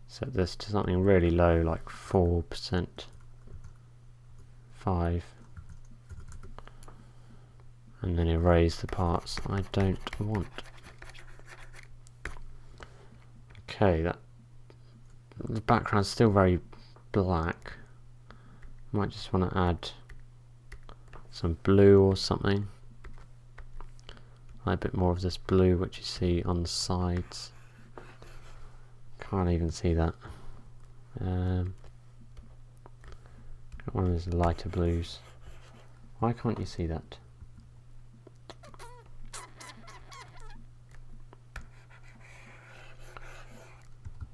Set this to something really low, like 4%, 5%, and then erase the parts I don't want. Okay, the background's still very black. Might just want to add some blue or something. Like a bit more of this blue which you see on the sides. Can't even see that. Got one of those lighter blues. Why can't you see that?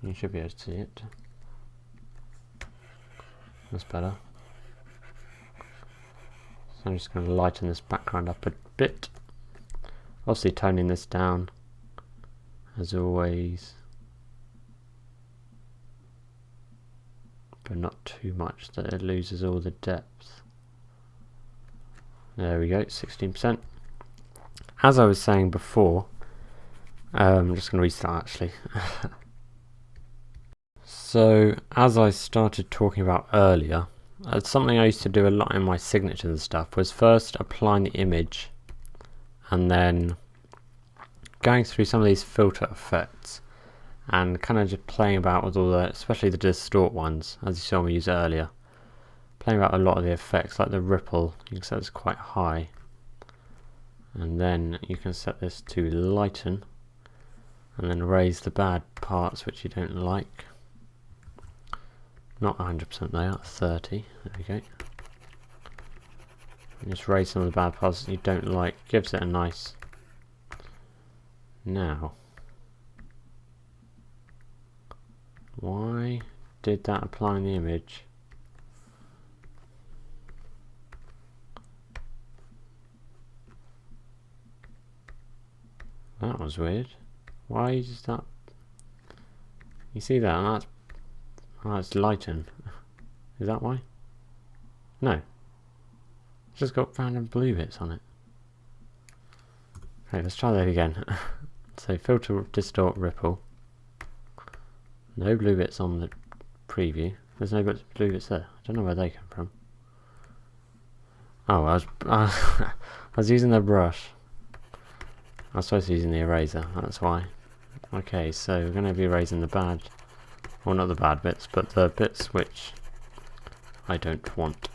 You should be able to see it. That's better. So I'm just going to lighten this background up a bit. Obviously toning this down, as always. But not too much that it loses all the depth. There we go, 16%. As I was saying before, I'm just going to restart actually. So, as I started talking about earlier, something I used to do a lot in my signatures and stuff was first applying the image and then going through some of these filter effects and kind of just playing about with all the, especially the distort ones, as you saw me use earlier. Playing about a lot of the effects, like the ripple, you can set this quite high. And then you can set this to lighten and then raise the bad parts which you don't like. Not 100% they are, 30, there we go. And just raise some of the bad parts that you don't like, gives it a nice... Now, why did that apply in the image? That was weird. Why is that? You see that? That's, oh, it's lighten. Is that why? No. It's just got random blue bits on it. Okay, let's try that again. So filter, distort, ripple. No blue bits on the preview. There's no blue bits there. I don't know where they come from. Oh, I was using the brush. I was supposed to be using the eraser, that's why. Okay, so we're going to be erasing the bad, well not the bad bits, but the bits which I don't want.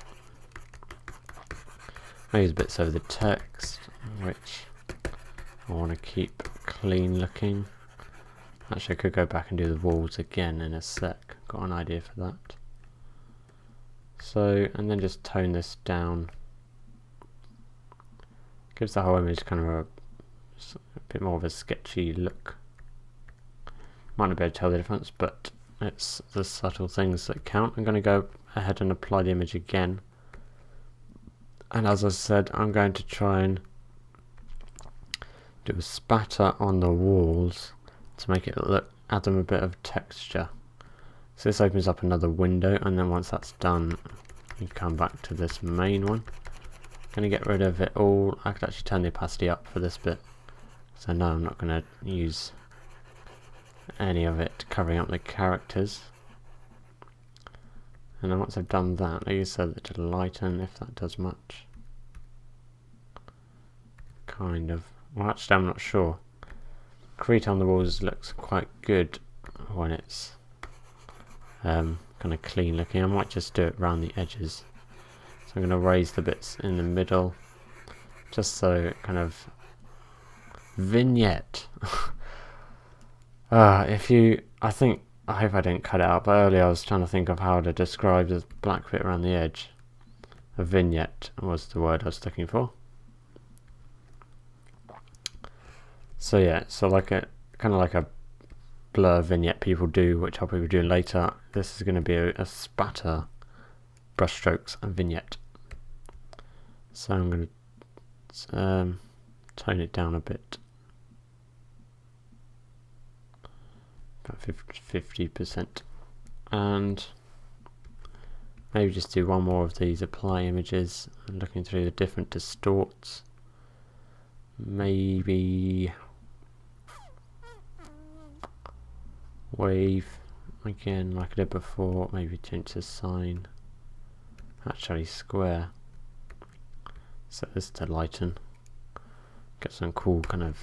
I use bits over the text, which I want to keep clean looking. Actually I could go back and do the walls again in a sec, got an idea for that. So, and then just tone this down. Gives the whole image kind of a bit more of a sketchy look. Might not be able to tell the difference, but it's the subtle things that count. I'm going to go ahead and apply the image again. And as I said, I'm going to try and do a spatter on the walls to make it look, add them a bit of texture. So this opens up another window, and then once that's done, you come back to this main one. Gonna get rid of it all. I could actually turn the opacity up for this bit. So no, I'm not gonna use any of it covering up the characters. And then once I've done that, I use that to lighten, if that does much. Kind of. Well, actually, I'm not sure. Create on the walls looks quite good when it's kind of clean looking. I might just do it around the edges. So I'm going to raise the bits in the middle, just so it kind of vignette. I hope I didn't cut it out, but earlier I was trying to think of how to describe the black bit around the edge. A vignette was the word I was looking for. So yeah, so like a kind of like a blur vignette people do, which I'll probably be doing later. This is going to be a spatter brushstrokes and vignette. So I'm going to tone it down a bit, about 50%, and maybe just do one more of these apply images and looking through the different distorts. Maybe wave again like I did before, maybe change the sign, actually square, set this to lighten, get some cool kind of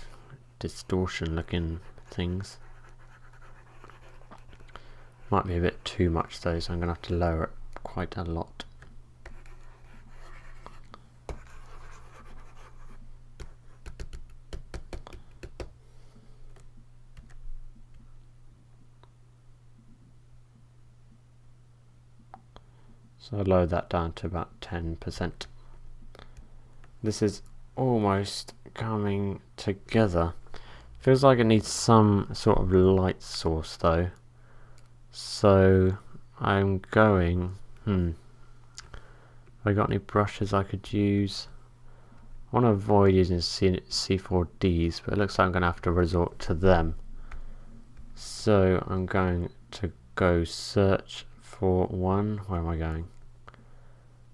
distortion looking things. Might be a bit too much though, so I'm gonna have to lower it quite a lot. So I'll lower that down to about 10%. This is almost coming together. Feels like it needs some sort of light source though. So I'm going, have I got any brushes I could use? I want to avoid using C4Ds, but it looks like I'm going to have to resort to them. So I'm going to go search for one. Where am I going?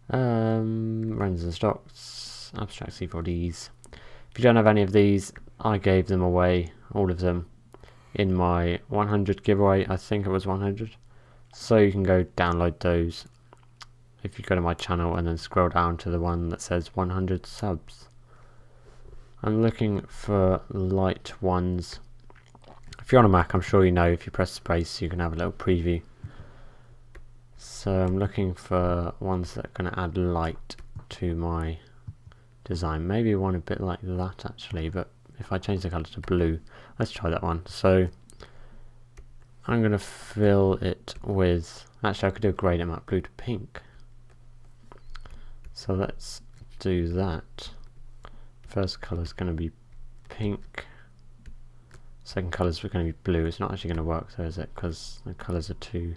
Renders and stocks, abstract C4Ds. If you don't have any of these, I gave them away, all of them, in my 100 giveaway. I think it was 100. So you can go download those if you go to my channel and then scroll down to the one that says 100 subs. I'm looking for light ones. If you're on a Mac, I'm sure you know if you press space you can have a little preview. So I'm looking for ones that are going to add light to my design. Maybe one a bit like that actually, but if I change the colour to blue, let's try that one. So I'm going to fill it with, actually I could do a grade amount, blue to pink. So let's do that. First colour is going to be pink. Second colour is going to be blue. It's not actually going to work though, is it? Because the colours are too...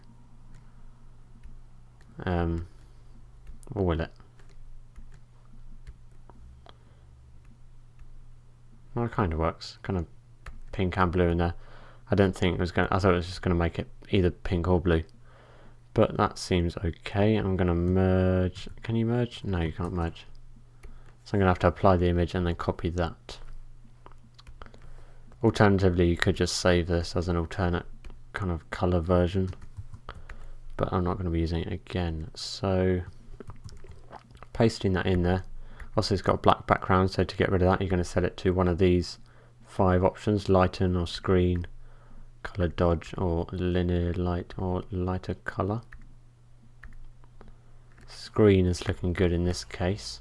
or will it? Well, it kind of works. Kind of pink and blue in there. I don't think it was going to... I thought it was just going to make it either pink or blue. But that seems okay. I'm going to merge... Can you merge? No, you can't merge. So I'm going to have to apply the image and then copy that. Alternatively, you could just save this as an alternate kind of colour version. But I'm not going to be using it again. So pasting that in there. Also it's got a black background, so to get rid of that you're going to set it to one of these 5 options: lighten or screen, color dodge, or linear light, or lighter color. Screen is looking good in this case.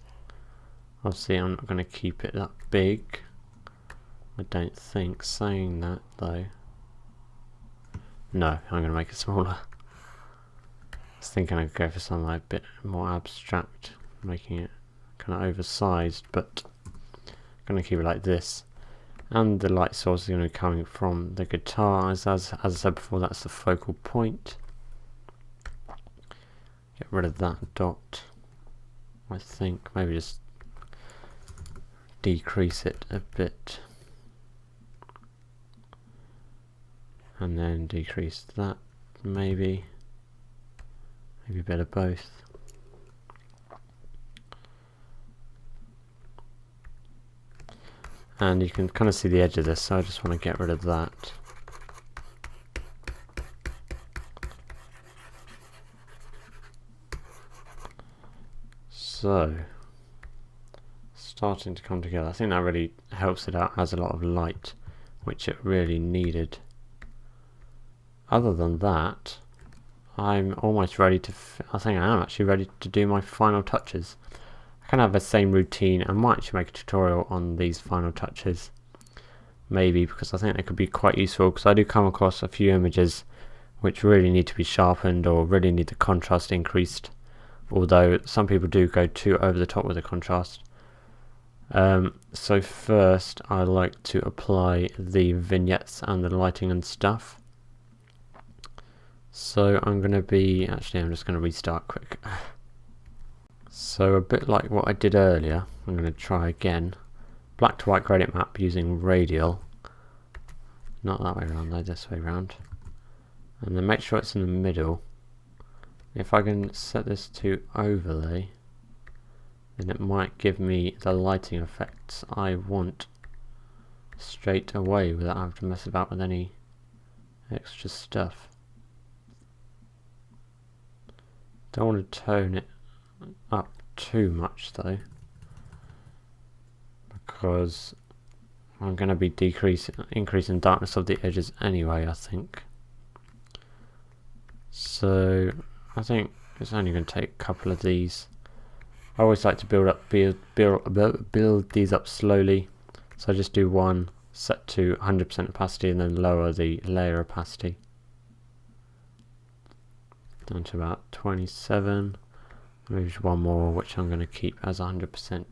Obviously I'm not going to keep it that big, I don't think. Saying that though, no, I'm going to make it smaller. I was thinking I'd go for something like a bit more abstract, making it kind of oversized, but I'm going to keep it like this. And the light source is going to be coming from the guitar, as I said before, that's the focal point. Get rid of that dot, I think. Maybe just decrease it a bit, and then decrease that maybe. Maybe a bit of both. And you can kind of see the edge of this, so I just want to get rid of that. So, starting to come together. I think that really helps it out, has a lot of light, which it really needed. Other than that, I'm almost ready to, I think I am actually ready to do my final touches. I can have the same routine. I might actually make a tutorial on these final touches. Maybe, because I think they could be quite useful, because I do come across a few images which really need to be sharpened or really need the contrast increased. Although some people do go too over the top with the contrast. So first I like to apply the vignettes and the lighting and stuff. So I'm just going to restart quick. So a bit like what I did earlier, I'm going to try again. Black to white gradient map using radial. Not that way around though, this way around. And then make sure it's in the middle. If I can set this to overlay, then it might give me the lighting effects I want straight away without having to mess about with any extra stuff. Don't want to tone it up too much though, because I'm going to be increasing darkness of the edges anyway, I think. So I think it's only going to take a couple of these. I always like to build these up slowly, so I just do one, set to 100% opacity, and then lower the layer opacity down to about 27. Maybe just one more, which I'm going to keep as 100%.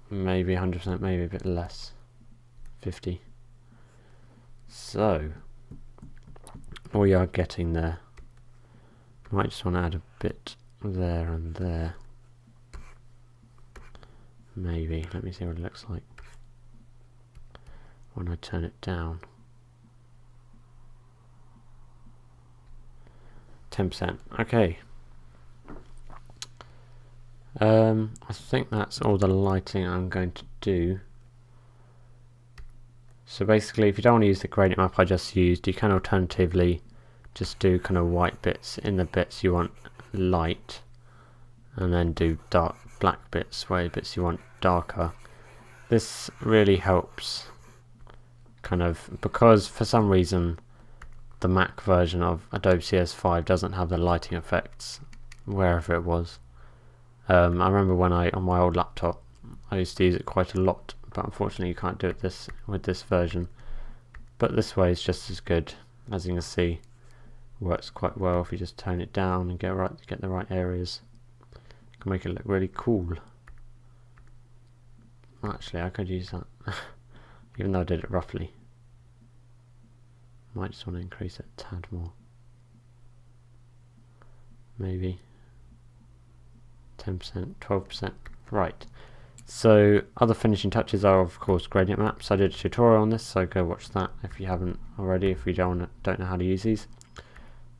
Maybe 100%, maybe a bit less. 50. So we are getting there. Might just want to add a bit there and there. Maybe. Let me see what it looks like when I turn it down. 10%. Okay. I think that's all the lighting I'm going to do. So basically, if you don't want to use the gradient map I just used, you can alternatively just do kind of white bits in the bits you want light, and then do dark black bits where bits you want darker. This really helps, kind of, because for some reason the Mac version of Adobe CS5 doesn't have the lighting effects wherever it was. I remember when on my old laptop I used to use it quite a lot, but unfortunately you can't do it with this version. But this way is just as good. As you can see, works quite well if you just tone it down and get the right areas. You can make it look really cool. Actually, I could use that, even though I did it roughly. Might just want to increase it a tad more. Maybe 10%, 12%. Right. So other finishing touches are of course gradient maps. I did a tutorial on this, so go watch that if you haven't already, if you don't know how to use these.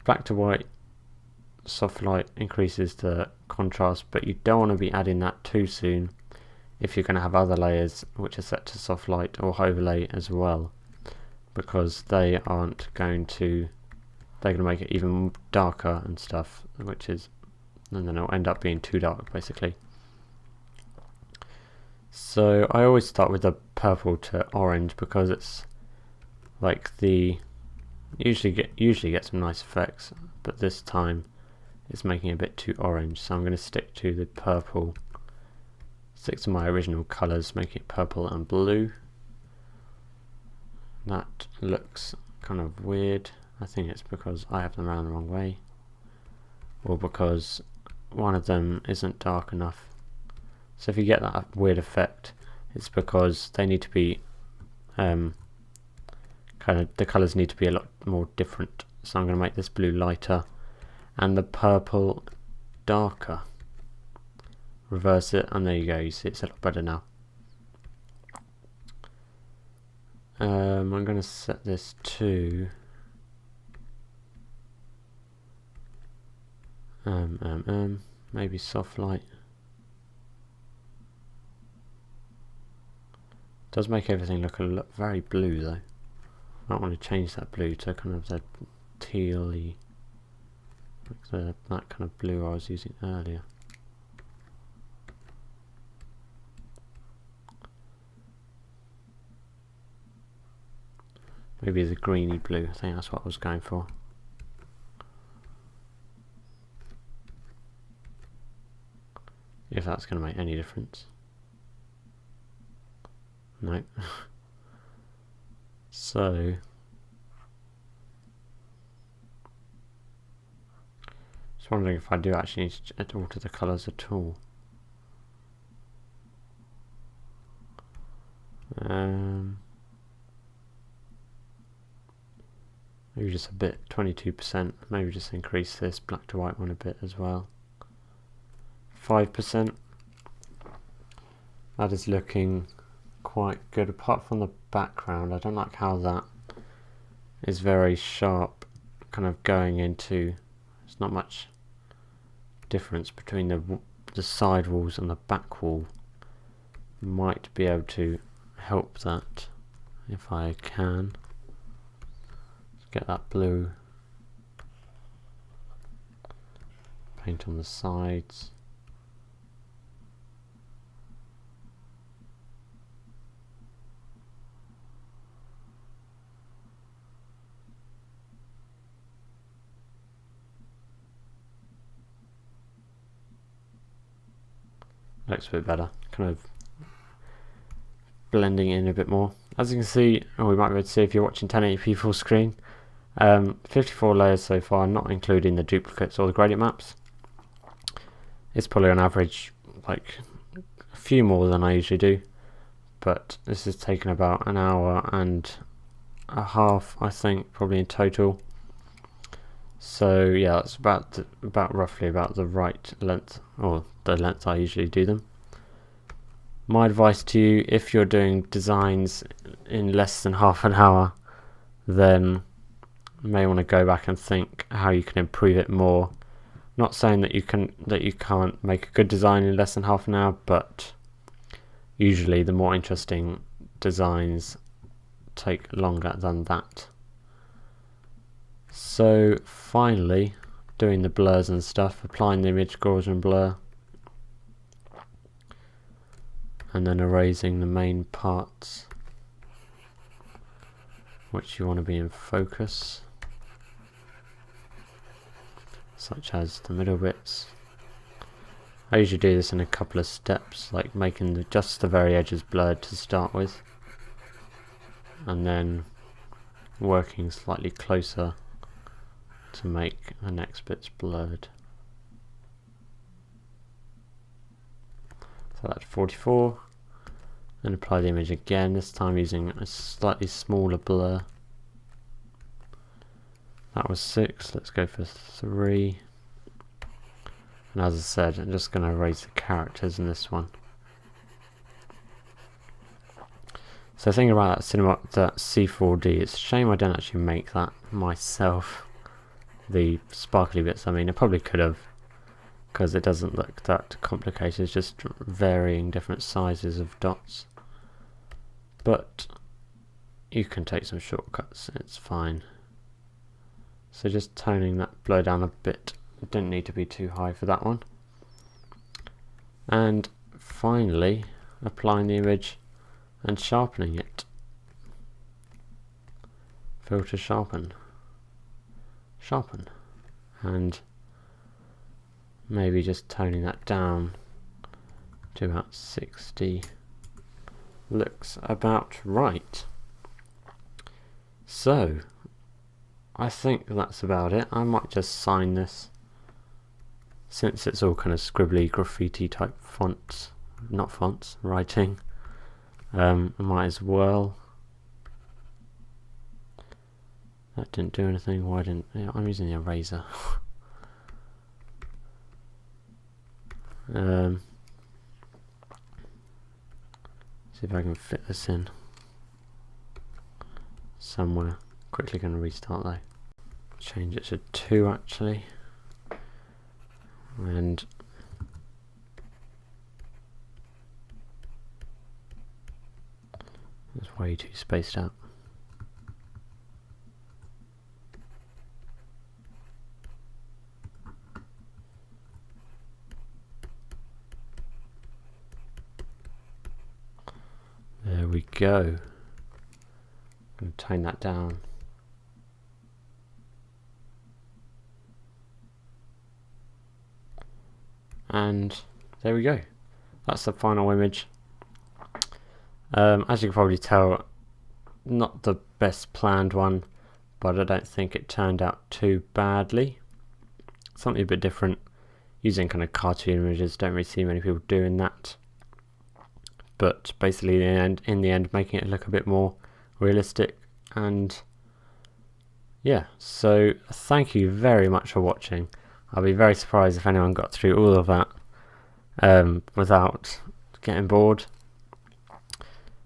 Black to white soft light increases the contrast, but you don't want to be adding that too soon if you're going to have other layers which are set to soft light or overlay as well, because they're going to make it even darker and stuff, and then it'll end up being too dark basically. So I always start with the purple to orange, because it's like usually get some nice effects, but this time it's making it a bit too orange, so I'm going to stick to the purple, stick to my original colours, make it purple and blue. That looks kind of weird. I think it's because I have them around the wrong way, or because one of them isn't dark enough. So if you get that weird effect, it's because they need to be the colours need to be a lot more different. So I'm going to make this blue lighter and the purple darker. Reverse it, and there you go, you see it's a lot better now. I'm going to set this to Maybe soft light. Does make everything look very blue though. I might want to change that blue to kind of the tealy, like that kind of blue I was using earlier. Maybe the greeny blue, I think that's what I was going for. If that's going to make any difference. No. So, just wondering if I do actually need to alter the colours at all. Maybe just a bit, 22%. Maybe just increase this black to white one a bit as well. 5%. That is looking quite good, apart from the background. I don't like how that is very sharp, kind of going into. There's not much difference between the side walls and the back wall. Might be able to help that if I can. Let's get that blue. Paint on the sides. Looks a bit better, kind of blending in a bit more. As you can see, we might be able to see if you're watching 1080p full screen. 54 layers so far, not including the duplicates or the gradient maps. It's probably on average like a few more than I usually do, but this has taken about an hour and a half, I think, probably in total. So yeah, that's roughly about the right length, or the length I usually do them. My advice to you, if you're doing designs in less than half an hour, then you may want to go back and think how you can improve it more. Not saying that you can't make a good design in less than half an hour, but usually the more interesting designs take longer than that. So finally, doing the blurs and stuff, applying the image Gaussian blur, and then erasing the main parts which you want to be in focus, such as the middle bits. I usually do this in a couple of steps, like making just the very edges blurred to start with, and then working slightly closer to make the next bits blurred. So that's 44. Then apply the image again, this time using a slightly smaller blur. That was 6, let's go for 3. And as I said, I'm just going to erase the characters in this one. So thinking about that C4D, it's a shame I don't actually make that myself. The sparkly bits, I mean, I probably could have, because it doesn't look that complicated, it's just varying different sizes of dots. But you can take some shortcuts, it's fine. So just toning that blur down a bit, it didn't need to be too high for that one. And finally, applying the image and sharpening it. Filter sharpen. Sharpen. And maybe just toning that down to about 60. Looks about right. So I think that's about it. I might just sign this, since it's all kind of scribbly graffiti type fonts, not fonts, writing. I might as well. That didn't do anything. Why didn't? Yeah, I'm using the eraser. See if I can fit this in somewhere. Quickly going to restart though. Change it to 2 actually. and it's way too spaced out. There we go. I'm going to tone that down. And there we go. That's the final image. As you can probably tell, not the best planned one, but I don't think it turned out too badly. Something a bit different, using kind of cartoon images. Don't really see many people doing that. But basically, in the end, making it look a bit more realistic. And yeah, so thank you very much for watching. I'll be very surprised if anyone got through all of that without getting bored.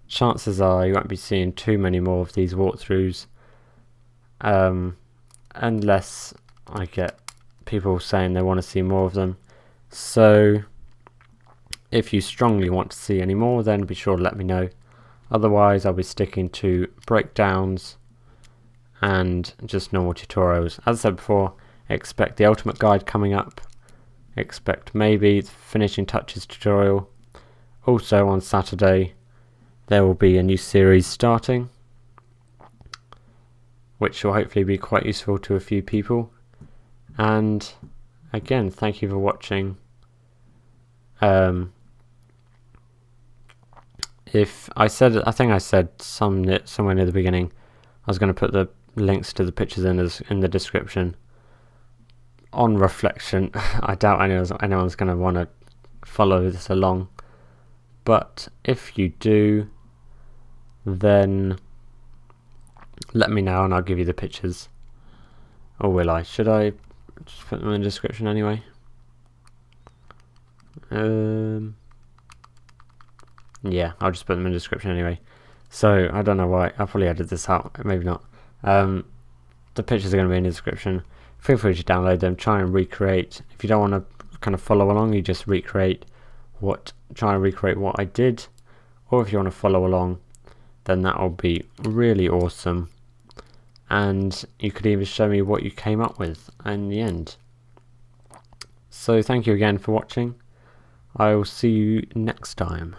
Chances are you won't be seeing too many more of these walkthroughs, unless I get people saying they want to see more of them. So if you strongly want to see any more, then be sure to let me know. Otherwise, I'll be sticking to breakdowns and just normal tutorials. As I said before, expect the ultimate guide coming up. Expect maybe the finishing touches tutorial. Also on Saturday, there will be a new series starting, which will hopefully be quite useful to a few people. And again, thank you for watching. I think I said somewhere near the beginning, I was going to put the links to the pictures in the description. On reflection, I doubt anyone's going to want to follow this along, but if you do, then let me know and I'll give you the pictures. Or will I? Should I just put them in the description anyway? Yeah, I'll just put them in the description anyway. So I don't know why. I'll probably edit this out, maybe not. The pictures are going to be in the description. Feel free to download them, try and recreate. If you don't want to kind of follow along, you just try and recreate what I did. Or if you want to follow along, then that will be really awesome. And you could even show me what you came up with in the end. So thank you again for watching. I will see you next time.